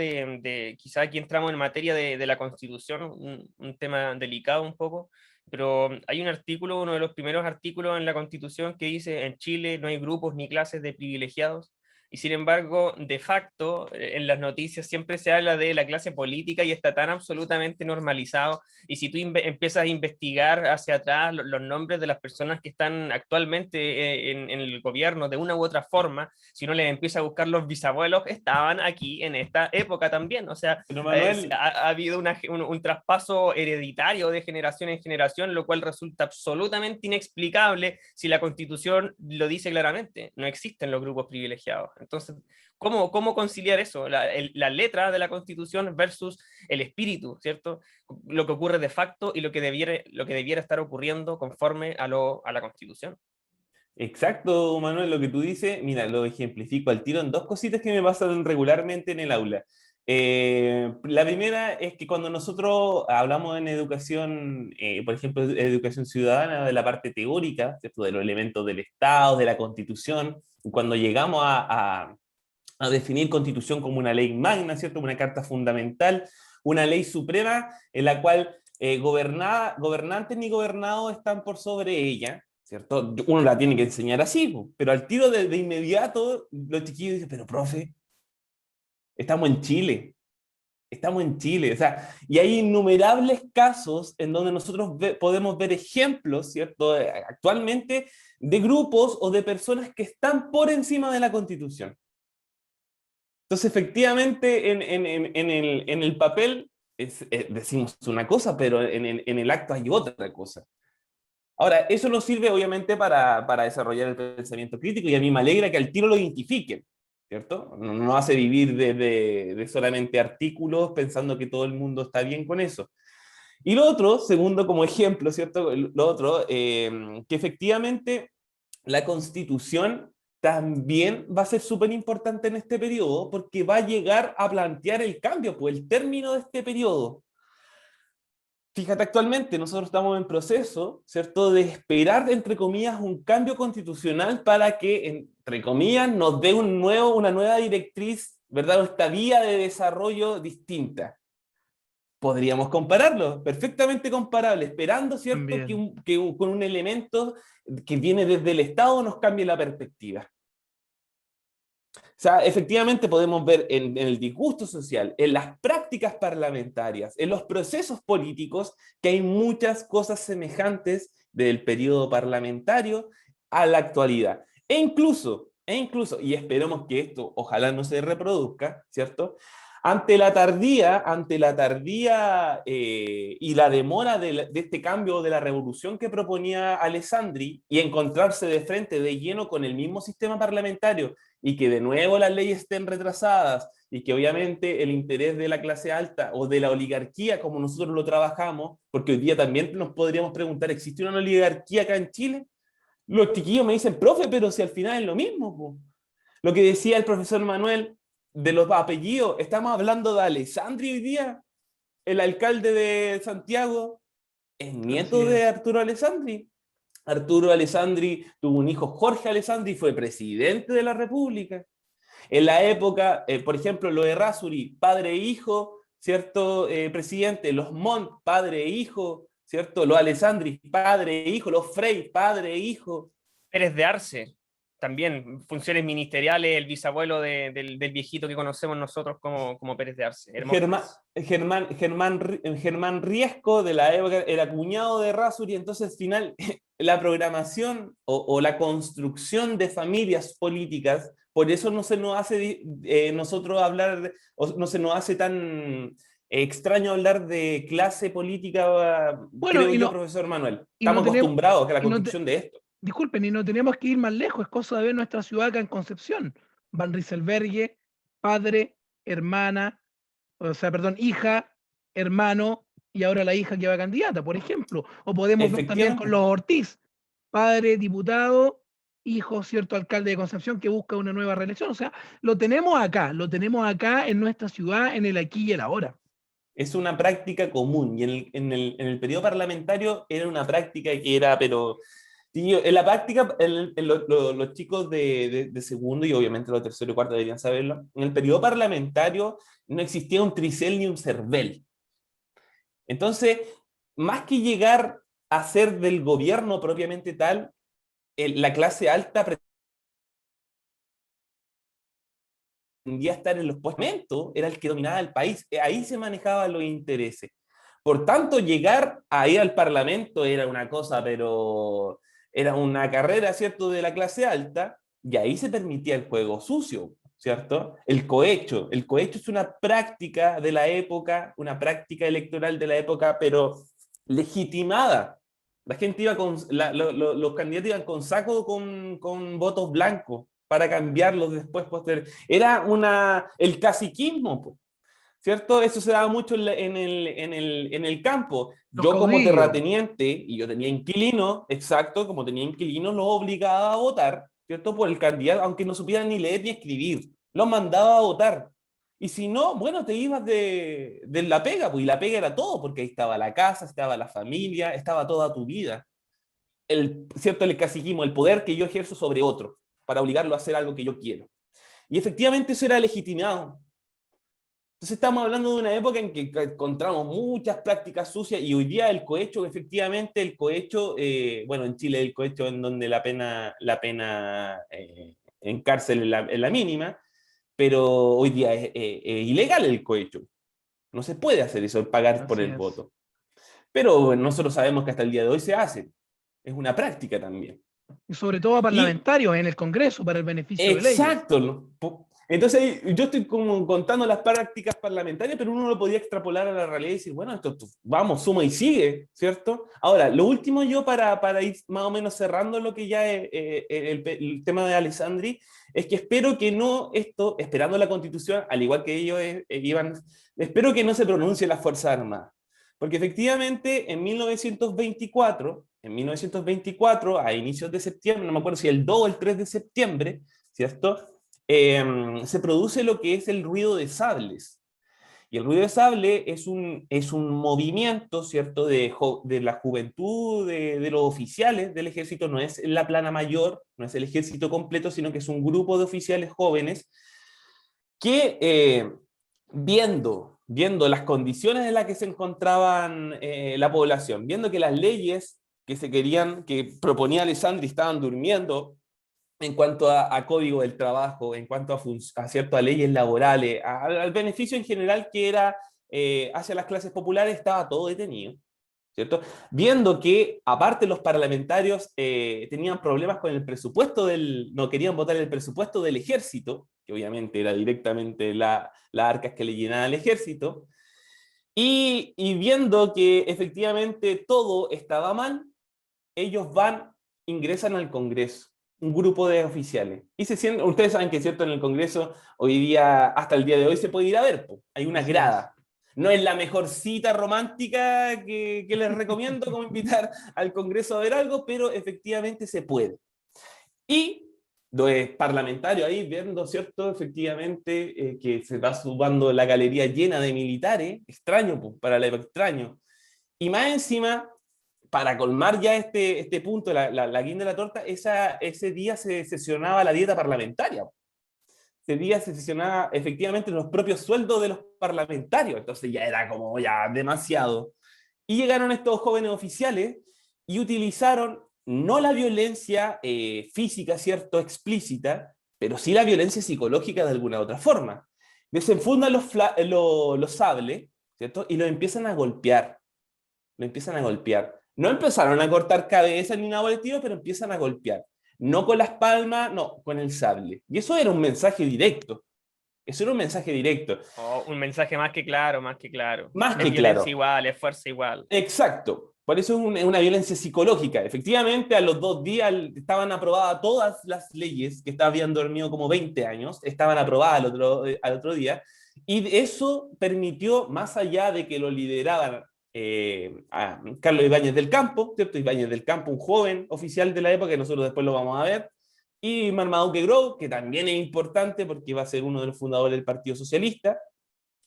quizá aquí entramos en materia de la Constitución, un tema delicado un poco, pero hay un artículo, uno de los primeros artículos en la Constitución que dice: en Chile no hay grupos ni clases de privilegiados. Y sin embargo, de facto, en las noticias siempre se habla de la clase política y está tan absolutamente normalizado. Y si tú empiezas a investigar hacia atrás los nombres de las personas que están actualmente en el gobierno de una u otra forma, si uno les empieza a buscar, los bisabuelos estaban aquí en esta época también. O sea, Pero Manuel, ha habido un traspaso hereditario de generación en generación, lo cual resulta absolutamente inexplicable si la Constitución lo dice claramente: no existen los grupos privilegiados. Entonces, ¿cómo conciliar eso? La letra de la Constitución versus el espíritu, ¿cierto? Lo que ocurre de facto y lo que debiera estar ocurriendo conforme a la Constitución. exacto, Manuel, lo que tú dices, mira, lo ejemplifico al tiro en dos cositas que me pasan regularmente en el aula. La primera es que cuando nosotros hablamos en educación, por ejemplo, educación ciudadana, de la parte teórica, ¿cierto? De los elementos del Estado, de la Constitución, cuando llegamos a definir Constitución como una ley magna, ¿cierto? Una carta fundamental, una ley suprema en la cual gobernantes ni gobernados están por sobre ella, ¿cierto? Uno la tiene que enseñar así, pero al tiro de inmediato los chiquillos dicen: pero profe, estamos en Chile. Estamos en Chile, o sea, y hay innumerables casos en donde nosotros podemos ver ejemplos, ¿cierto? Actualmente, de grupos o de personas que están por encima de la Constitución. Entonces, efectivamente, en el papel decimos una cosa, pero en el acto hay otra cosa. Ahora, eso nos sirve obviamente para desarrollar el pensamiento crítico, y a mí me alegra que al tiro lo identifiquen, ¿cierto? No nos hace vivir de solamente artículos pensando que todo el mundo está bien con eso. Y lo otro, segundo como ejemplo, ¿cierto? Lo otro, que efectivamente la Constitución también va a ser súper importante en este periodo, porque va a llegar a plantear el cambio, pues el término de este periodo. Fíjate, actualmente nosotros estamos en proceso, ¿cierto?, de esperar, entre comillas, un cambio constitucional para que, entre comillas, nos dé una nueva directriz, ¿verdad?, esta vía de desarrollo distinta. Podríamos compararlo, perfectamente comparable, esperando, ¿cierto?, con un elemento que viene desde el Estado nos cambie la perspectiva. O sea, efectivamente podemos ver en el disgusto social, en las prácticas parlamentarias, en los procesos políticos, que hay muchas cosas semejantes del periodo parlamentario a la actualidad. E incluso, y esperemos que esto ojalá no se reproduzca, ¿cierto? Ante la tardía y la demora de este cambio de la revolución que proponía Alessandri, y encontrarse de frente, de lleno, con el mismo sistema parlamentario, y que de nuevo las leyes estén retrasadas, y que obviamente el interés de la clase alta o de la oligarquía, como nosotros lo trabajamos, porque hoy día también nos podríamos preguntar: ¿existe una oligarquía acá en Chile? Los chiquillos me dicen: profe, pero si al final es lo mismo, po. Lo que decía el profesor Manuel de los apellidos, estamos hablando de Alessandri hoy día, el alcalde de Santiago es nieto de Arturo Alessandri. Arturo Alessandri tuvo un hijo, Jorge Alessandri, fue presidente de la República. En la época, por ejemplo, lo de Errázuriz, padre e hijo, ¿cierto? Presidente, los Montt, padre e hijo, ¿cierto? Los Alessandri, padre e hijo, los Frey, padre e hijo. Pérez de Arce, también funciones ministeriales, el bisabuelo del viejito que conocemos nosotros como Pérez de Arce. Germán Riesco, de la época, era cuñado de Errázuriz. Entonces, al final, la programación o la construcción de familias políticas, por eso no se nos hace nosotros hablar, no se nos hace tan extraño hablar de clase política, bueno, creo yo, profesor Manuel. Estamos acostumbrados a la construcción de esto. Disculpen, y no tenemos que ir más lejos, es cosa de ver nuestra ciudad acá en Concepción. Van Rieselberghe, padre, hermana, hija, hermano, y ahora la hija que va candidata, por ejemplo. O podemos ver también con los Ortiz, padre, diputado, hijo, cierto, alcalde de Concepción que busca una nueva reelección. O sea, lo tenemos acá en nuestra ciudad, en el aquí y el ahora. Es una práctica común, y en el periodo parlamentario era una práctica que era, pero Sí, en la práctica, los chicos de segundo y obviamente los tercero y cuarto deberían saberlo, en el periodo parlamentario no existía un tricel ni un cervel. Entonces, más que llegar a ser del gobierno propiamente tal, la clase alta pretendía estar en los puestos, era el que dominaba el país, ahí se manejaban los intereses. Por tanto, llegar a ir al Parlamento era una cosa, pero era una carrera, ¿cierto?, de la clase alta, y ahí se permitía el juego sucio, ¿cierto? El cohecho es una práctica de la época, una práctica electoral de la época, pero legitimada. La gente iba con, los candidatos iban con saco con votos blancos para cambiarlos después, posterior. Era el caciquismo, po, ¿cierto? Eso se daba mucho en el campo. Los Yo como caudillos. terrateniente, y yo tenía inquilino, exacto, como tenía inquilino, los obligaba a votar, ¿cierto? Por el candidato, aunque no supieran ni leer ni escribir. Los mandaba a votar. Y si no, bueno, te ibas de la pega, pues, y la pega era todo, porque ahí estaba la casa, estaba la familia, estaba toda tu vida. ¿Cierto? El caciquismo, el poder que yo ejerzo sobre otro, para obligarlo a hacer algo que yo quiero. Y efectivamente eso era legitimado. Entonces estamos hablando de una época en que encontramos muchas prácticas sucias y hoy día el cohecho, efectivamente el cohecho, bueno, en Chile el cohecho en donde la pena en cárcel es la mínima, pero hoy día es ilegal el cohecho. No se puede hacer eso, pagar por Así el es. voto. Pero bueno, nosotros sabemos que hasta el día de hoy se hace. Es una práctica también. Y sobre todo a Y parlamentarios en el Congreso para el beneficio de leyes. exacto, ¿no? Entonces, yo estoy como contando las prácticas parlamentarias, pero uno lo podía extrapolar a la realidad y decir, bueno, esto vamos, suma y sigue, ¿cierto? Ahora, lo último yo para ir más o menos cerrando lo que ya es el tema de Alessandri, es que espero que no esto, esperando la Constitución, al igual que ellos iban, espero que no se pronuncie las Fuerzas Armadas. Porque efectivamente en 1924, a inicios de septiembre, no me acuerdo si el 2 o el 3 de septiembre, ¿cierto? Se produce lo que es el ruido de sables. Y el ruido de sable es un movimiento, ¿cierto?, de la juventud de los oficiales del ejército, no es la plana mayor, no es el ejército completo, sino que es un grupo de oficiales jóvenes que viendo las condiciones en las que se encontraban la población, viendo que las leyes que proponía Alessandri estaban durmiendo en cuanto a código del trabajo, en cuanto a leyes laborales, al beneficio en general que era hacia las clases populares, estaba todo detenido, ¿cierto? Viendo que, aparte, los parlamentarios tenían problemas con el presupuesto no querían votar el presupuesto del ejército, que obviamente era directamente las arcas que le llenaba al ejército, y viendo que efectivamente todo estaba mal, ellos ingresan al Congreso, un grupo de oficiales. Y ustedes saben que es cierto, en el Congreso, hoy día, hasta el día de hoy, se puede ir a ver, po. Hay unas Así es. gradas. No es la mejor cita romántica que les recomiendo como invitar al Congreso a ver algo, pero efectivamente se puede. Y los parlamentarios ahí viendo, ¿cierto? Efectivamente, que se va subando la galería llena de militares, extraño, pues, para la extraño. Y más encima, para colmar ya este punto, la guinda de la torta, ese día se sesionaba la dieta parlamentaria. Ese día se sesionaba efectivamente los propios sueldos de los parlamentarios, entonces ya era como ya demasiado. Y llegaron estos jóvenes oficiales y utilizaron no la violencia física, ¿cierto?, explícita, pero sí la violencia psicológica de alguna otra forma. Desenfundan los sables, ¿cierto?, y los empiezan a golpear. Lo empiezan a golpear. No empezaron a cortar cabezas ni nada por el estilo, pero empiezan a golpear. No con las palmas, no, con el sable. Y eso era un mensaje directo. Eso era un mensaje directo. Oh, un mensaje más que claro, más que claro. Más Es que violencia claro. igual, es fuerza igual. Exacto. Por eso es una violencia psicológica. Efectivamente, a los 2 días estaban aprobadas todas las leyes que habían dormido como 20 años, estaban aprobadas al otro día. Y eso permitió, más allá de que lo lideraban a Carlos Ibáñez del Campo, ¿cierto? Ibáñez del Campo, un joven oficial de la época, que nosotros después lo vamos a ver, y Marmaduke Grau, que también es importante porque va a ser uno de los fundadores del Partido Socialista.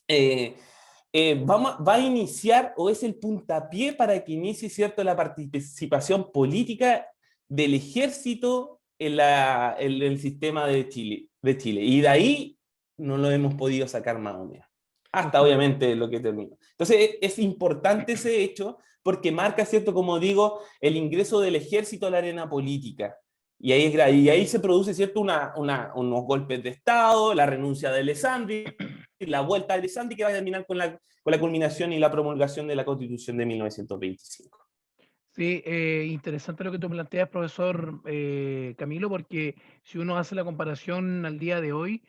Va a iniciar, o es el puntapié para que inicie, ¿cierto?, la participación política del ejército en el sistema de Chile. Y de ahí no lo hemos podido sacar más o menos. Hasta obviamente lo que terminó. Entonces es importante ese hecho porque marca, ¿cierto? Como digo, el ingreso del ejército a la arena política. Y ahí se produce, ¿cierto? Unos golpes de Estado, la renuncia de Alessandri, la vuelta de Alessandri, que va a terminar con la culminación y la promulgación de la Constitución de 1925. Sí, interesante lo que tú planteas, profesor Camilo, porque si uno hace la comparación al día de hoy,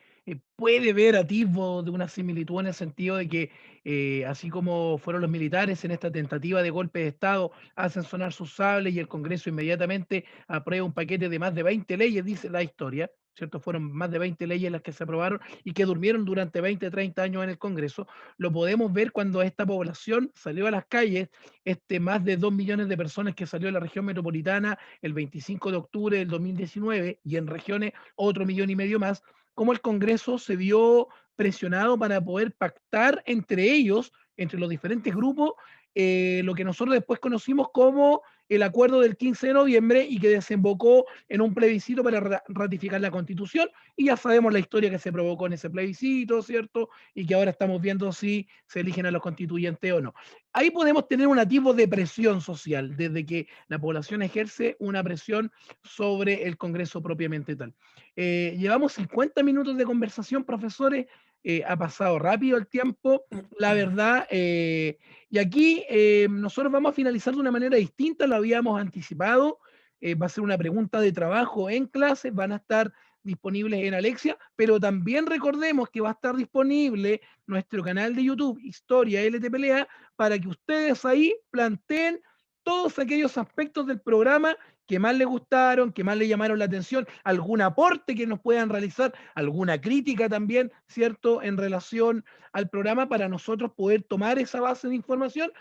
puede ver atisbos de una similitud en el sentido de que, así como fueron los militares en esta tentativa de golpe de Estado, hacen sonar sus sables y el Congreso inmediatamente aprueba un paquete de más de 20 leyes, dice la historia, ¿cierto? Fueron más de 20 leyes las que se aprobaron y que durmieron durante 20, 30 años en el Congreso. Lo podemos ver cuando esta población salió a las calles, más de 2 millones de personas que salió de la región metropolitana el 25 de octubre del 2019 y en regiones otro 1,5 millones más, como el Congreso se vio presionado para poder pactar entre ellos, entre los diferentes grupos, lo que nosotros después conocimos como el acuerdo del 15 de noviembre y que desembocó en un plebiscito para ratificar la Constitución. Y ya sabemos la historia que se provocó en ese plebiscito, ¿cierto? Y que ahora estamos viendo si se eligen a los constituyentes o no. Ahí podemos tener un atisbo de presión social, desde que la población ejerce una presión sobre el Congreso propiamente tal. Llevamos 50 minutos de conversación, profesores. Ha pasado rápido el tiempo, la verdad. Y aquí nosotros vamos a finalizar de una manera distinta, lo habíamos anticipado. Va a ser una pregunta de trabajo en clases, van a estar disponibles en Alexia, pero también recordemos que va a estar disponible nuestro canal de YouTube, Historia LTPLA, para que ustedes ahí planteen todos aquellos aspectos del programa que más les gustaron, que más les llamaron la atención, algún aporte que nos puedan realizar, alguna crítica también, ¿cierto?, en relación al programa para nosotros poder tomar esa base de información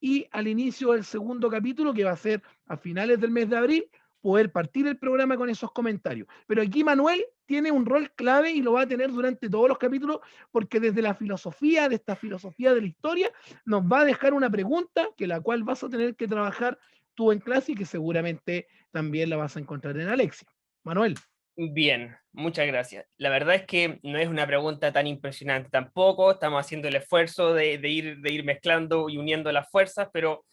y al inicio del segundo capítulo, que va a ser a finales del mes de abril, poder partir el programa con esos comentarios. Pero aquí Manuel tiene un rol clave y lo va a tener durante todos los capítulos, porque desde la filosofía, de esta filosofía de la historia, nos va a dejar una pregunta que la cual vas a tener que trabajar tú en clase y que seguramente también la vas a encontrar en Alexia. Manuel. Bien, muchas gracias. La verdad es que no es una pregunta tan impresionante tampoco, estamos haciendo el esfuerzo de ir mezclando y uniendo las fuerzas, pero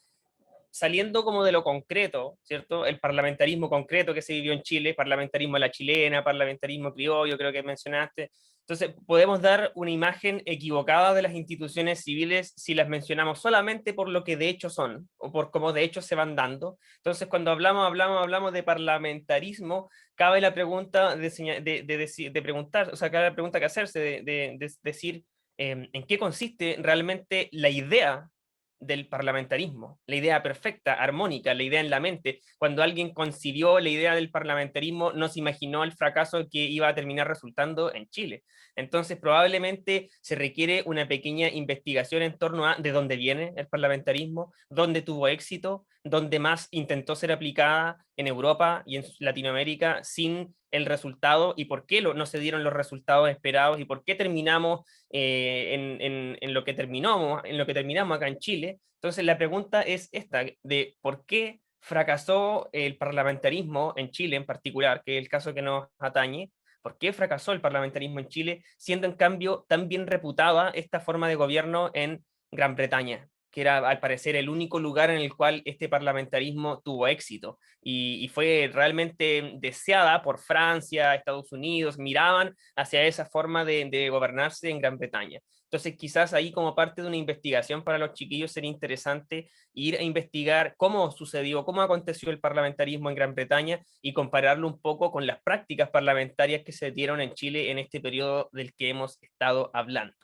saliendo como de lo concreto, ¿cierto? El parlamentarismo concreto que se vivió en Chile, parlamentarismo a la chilena, parlamentarismo criollo, creo que mencionaste. Entonces, podemos dar una imagen equivocada de las instituciones civiles si las mencionamos solamente por lo que de hecho son, o por cómo de hecho se van dando. Entonces, cuando hablamos de parlamentarismo, cabe la pregunta de preguntar, o sea, cabe la pregunta que hacerse, de decir en qué consiste realmente la idea del parlamentarismo, la idea perfecta, armónica, la idea en la mente. Cuando alguien concibió la idea del parlamentarismo, no se imaginó el fracaso que iba a terminar resultando en Chile. Entonces, probablemente se requiere una pequeña investigación en torno a de dónde viene el parlamentarismo, dónde tuvo éxito, dónde más intentó ser aplicada en Europa y en Latinoamérica sin el resultado y por qué no se dieron los resultados esperados y por qué terminamos en lo que terminamos acá en Chile. Entonces la pregunta es esta, de por qué fracasó el parlamentarismo en Chile en particular, que es el caso que nos atañe. ¿Por qué fracasó el parlamentarismo en Chile, siendo en cambio tan bien reputada esta forma de gobierno en Gran Bretaña, que era al parecer el único lugar en el cual este parlamentarismo tuvo éxito y fue realmente deseada por Francia, Estados Unidos, miraban hacia esa forma de gobernarse en Gran Bretaña? Entonces, quizás ahí como parte de una investigación para los chiquillos sería interesante ir a investigar cómo sucedió, cómo aconteció el parlamentarismo en Gran Bretaña y compararlo un poco con las prácticas parlamentarias que se dieron en Chile en este periodo del que hemos estado hablando.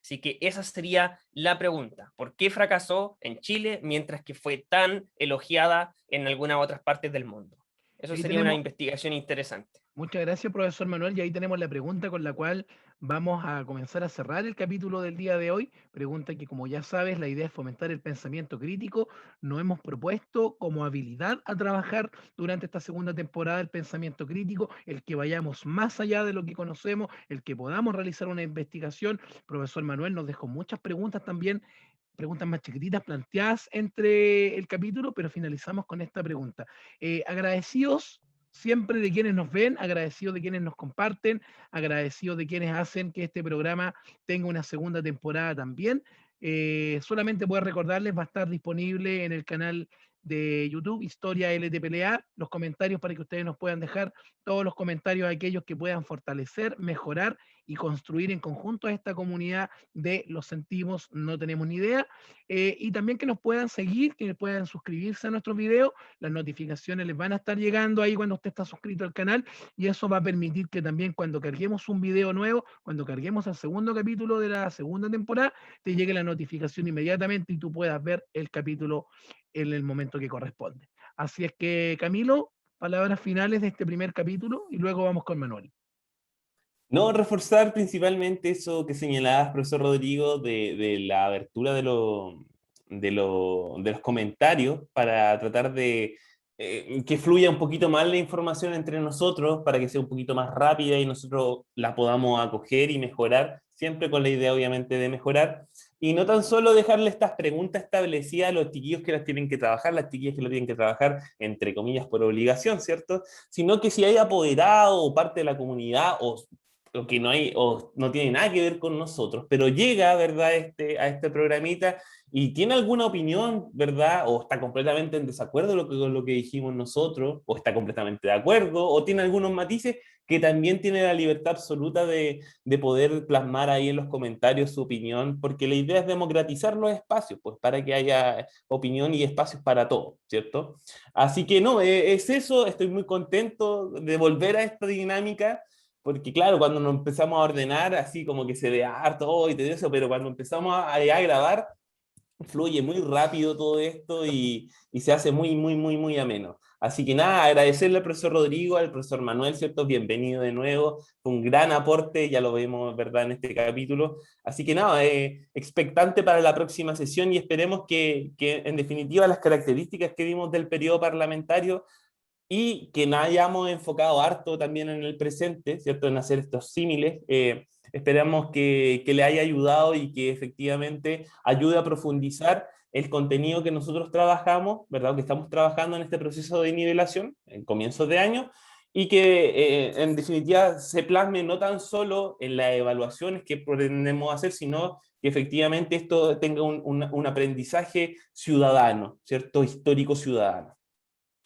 Así que esa sería la pregunta. ¿Por qué fracasó en Chile mientras que fue tan elogiada en algunas otras partes del mundo? Eso Ahí sería una tenemos, investigación interesante. muchas gracias, profesor Manuel. Y ahí tenemos la pregunta con la cual vamos a comenzar a cerrar el capítulo del día de hoy. Pregunta que, como ya sabes, la idea es fomentar el pensamiento crítico. Nos hemos propuesto como habilidad a trabajar durante esta segunda temporada el pensamiento crítico, el que vayamos más allá de lo que conocemos, el que podamos realizar una investigación. Profesor Manuel nos dejó muchas preguntas también preguntas más chiquititas planteadas entre el capítulo, pero finalizamos con esta pregunta. Agradecidos siempre de quienes nos ven, agradecidos de quienes nos comparten, agradecidos de quienes hacen que este programa tenga una segunda temporada también. Solamente puedo recordarles, va a estar disponible en el canal de YouTube, Historia LTPLA, los comentarios para que ustedes nos puedan dejar todos los comentarios, aquellos que puedan fortalecer, mejorar y construir en conjunto a esta comunidad de Los Sentimos, No Tenemos Ni Idea. Y también que nos puedan seguir, que puedan suscribirse a nuestros videos. Las notificaciones les van a estar llegando ahí cuando usted está suscrito al canal, y eso va a permitir que también cuando carguemos un video nuevo, cuando carguemos el segundo capítulo de la segunda temporada, te llegue la notificación inmediatamente y tú puedas ver el capítulo en el momento que corresponde. Así es que, Camilo, palabras finales de este primer capítulo y luego vamos con Manuel. No, reforzar principalmente eso que señalabas, profesor Rodrigo, de la abertura de los comentarios para tratar de que fluya un poquito más la información entre nosotros, para que sea un poquito más rápida y nosotros la podamos acoger y mejorar, siempre con la idea obviamente de mejorar. Y no tan solo dejarle estas preguntas establecidas a los chiquillos que las tienen que trabajar, las chiquillas que lo tienen que trabajar, entre comillas, por obligación, ¿cierto? Sino que si hay apoderado o parte de la comunidad o que no hay, o no tiene nada que ver con nosotros, pero llega, ¿verdad?, a este programita y tiene alguna opinión, ¿verdad?, o está completamente en desacuerdo con lo que dijimos nosotros, o está completamente de acuerdo, o tiene algunos matices, que también tiene la libertad absoluta de poder plasmar ahí en los comentarios su opinión, porque la idea es democratizar los espacios, pues para que haya opinión y espacios para todos, ¿cierto? Así que no, es eso, estoy muy contento de volver a esta dinámica, porque claro, cuando nos empezamos a ordenar, así como que se ve harto y todo eso, pero cuando empezamos a grabar, fluye muy rápido todo esto y se hace muy, muy, muy, muy ameno. Así que nada, agradecerle al profesor Rodrigo, al profesor Manuel, ¿cierto? Bienvenido de nuevo, fue un gran aporte, ya lo vemos, ¿verdad?, en este capítulo. Así que nada, expectante para la próxima sesión y esperemos que en definitiva las características que vimos del periodo parlamentario y que nos hayamos enfocado harto también en el presente, ¿cierto?, en hacer estos símiles. Esperamos que le haya ayudado y que efectivamente ayude a profundizar el contenido que nosotros trabajamos, ¿verdad?, que estamos trabajando en este proceso de nivelación en comienzos de año, y que en definitiva se plasme no tan solo en las evaluaciones que pretendemos hacer, sino que efectivamente esto tenga un aprendizaje ciudadano, ¿cierto?, histórico ciudadano.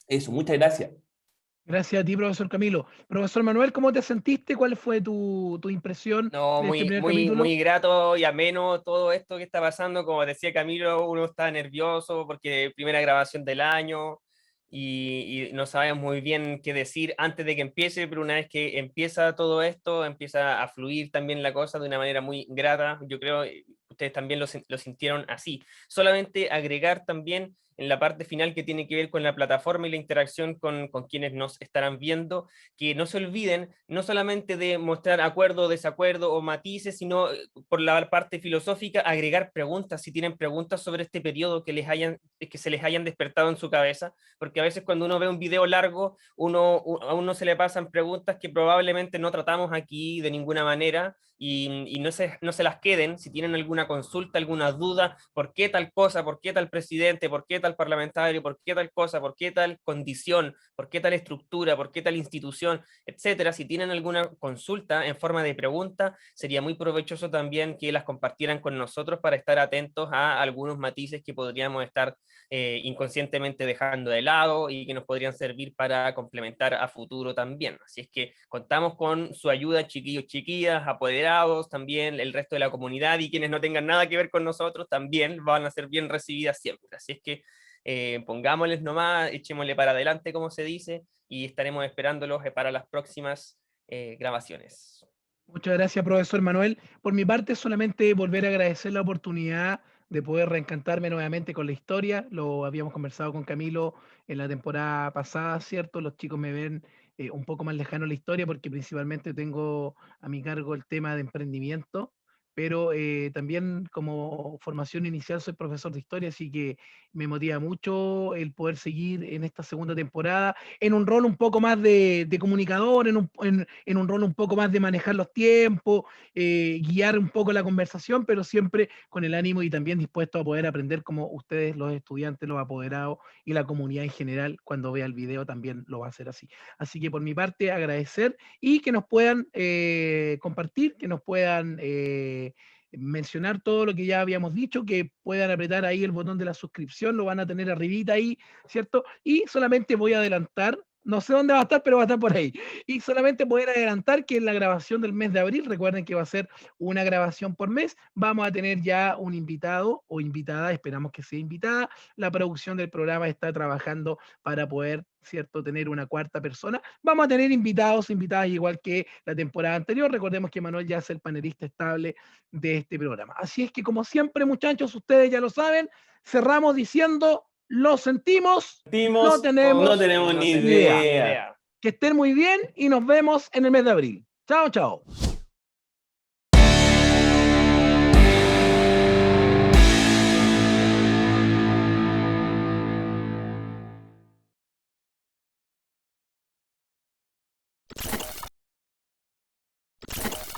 Eso, muchas gracias. Gracias a ti, profesor Camilo. Profesor Manuel, ¿cómo te sentiste? ¿Cuál fue tu impresión No, de este muy, primer muy, capítulo? muy grato y ameno todo esto que está pasando. Como decía Camilo, uno está nervioso porque primera grabación del año y no sabemos muy bien qué decir antes de que empiece, pero una vez que empieza todo esto, empieza a fluir también la cosa de una manera muy grata. Yo creo que ustedes también lo sintieron así. Solamente agregar también en la parte final que tiene que ver con la plataforma y la interacción con quienes nos estarán viendo, que no se olviden no solamente de mostrar acuerdo, desacuerdo o matices, sino por la parte filosófica, agregar preguntas, si tienen preguntas sobre este periodo que se les hayan despertado en su cabeza, porque a veces cuando uno ve un video largo, a uno se le pasan preguntas que probablemente no tratamos aquí de ninguna manera, y no se las queden. Si tienen alguna consulta, alguna duda, por qué tal cosa, por qué tal presidente, por qué tal parlamentario, por qué tal cosa, por qué tal condición, por qué tal estructura, por qué tal institución, etcétera. Si tienen alguna consulta en forma de pregunta, sería muy provechoso también que las compartieran con nosotros para estar atentos a algunos matices que podríamos estar inconscientemente dejando de lado y que nos podrían servir para complementar a futuro también. Así es que contamos con su ayuda, chiquillos, chiquillas, apoderados, también el resto de la comunidad, y quienes no tengan nada que ver con nosotros también van a ser bien recibidas siempre. Así es que pongámosles nomás, echémosle para adelante, como se dice, y estaremos esperándolos para las próximas grabaciones. Muchas gracias, profesor Manuel. Por mi parte, solamente volver a agradecer la oportunidad de poder reencantarme nuevamente con la historia. Lo habíamos conversado con Camilo en la temporada pasada, ¿cierto? Los chicos me ven un poco más lejano a la historia porque principalmente tengo a mi cargo el tema de emprendimiento. pero también como formación inicial soy profesor de historia, así que me motiva mucho el poder seguir en esta segunda temporada en un rol un poco más de comunicador, en un rol un poco más de manejar los tiempos, guiar un poco la conversación, pero siempre con el ánimo y también dispuesto a poder aprender como ustedes, los estudiantes, los apoderados y la comunidad en general, cuando vea el video también lo va a hacer así. Así que por mi parte agradecer y que nos puedan compartir, que nos puedan mencionar todo lo que ya habíamos dicho, que puedan apretar ahí el botón de la suscripción, lo van a tener arribita ahí, ¿cierto? Y solamente voy a adelantar, no sé dónde va a estar, pero va a estar por ahí. Y solamente poder adelantar que en la grabación del mes de abril, recuerden que va a ser una grabación por mes, vamos a tener ya un invitado o invitada, esperamos que sea invitada. La producción del programa está trabajando para poder, ¿cierto?, tener una cuarta persona. Vamos a tener invitados, invitadas igual que la temporada anterior. Recordemos que Manuel ya es el panelista estable de este programa. Así es que, como siempre, muchachos, ustedes ya lo saben, cerramos diciendo, lo sentimos, no No tenemos tenemos no ni tenemos idea. idea. Que estén muy bien y nos vemos en el mes de abril. Chao, chao.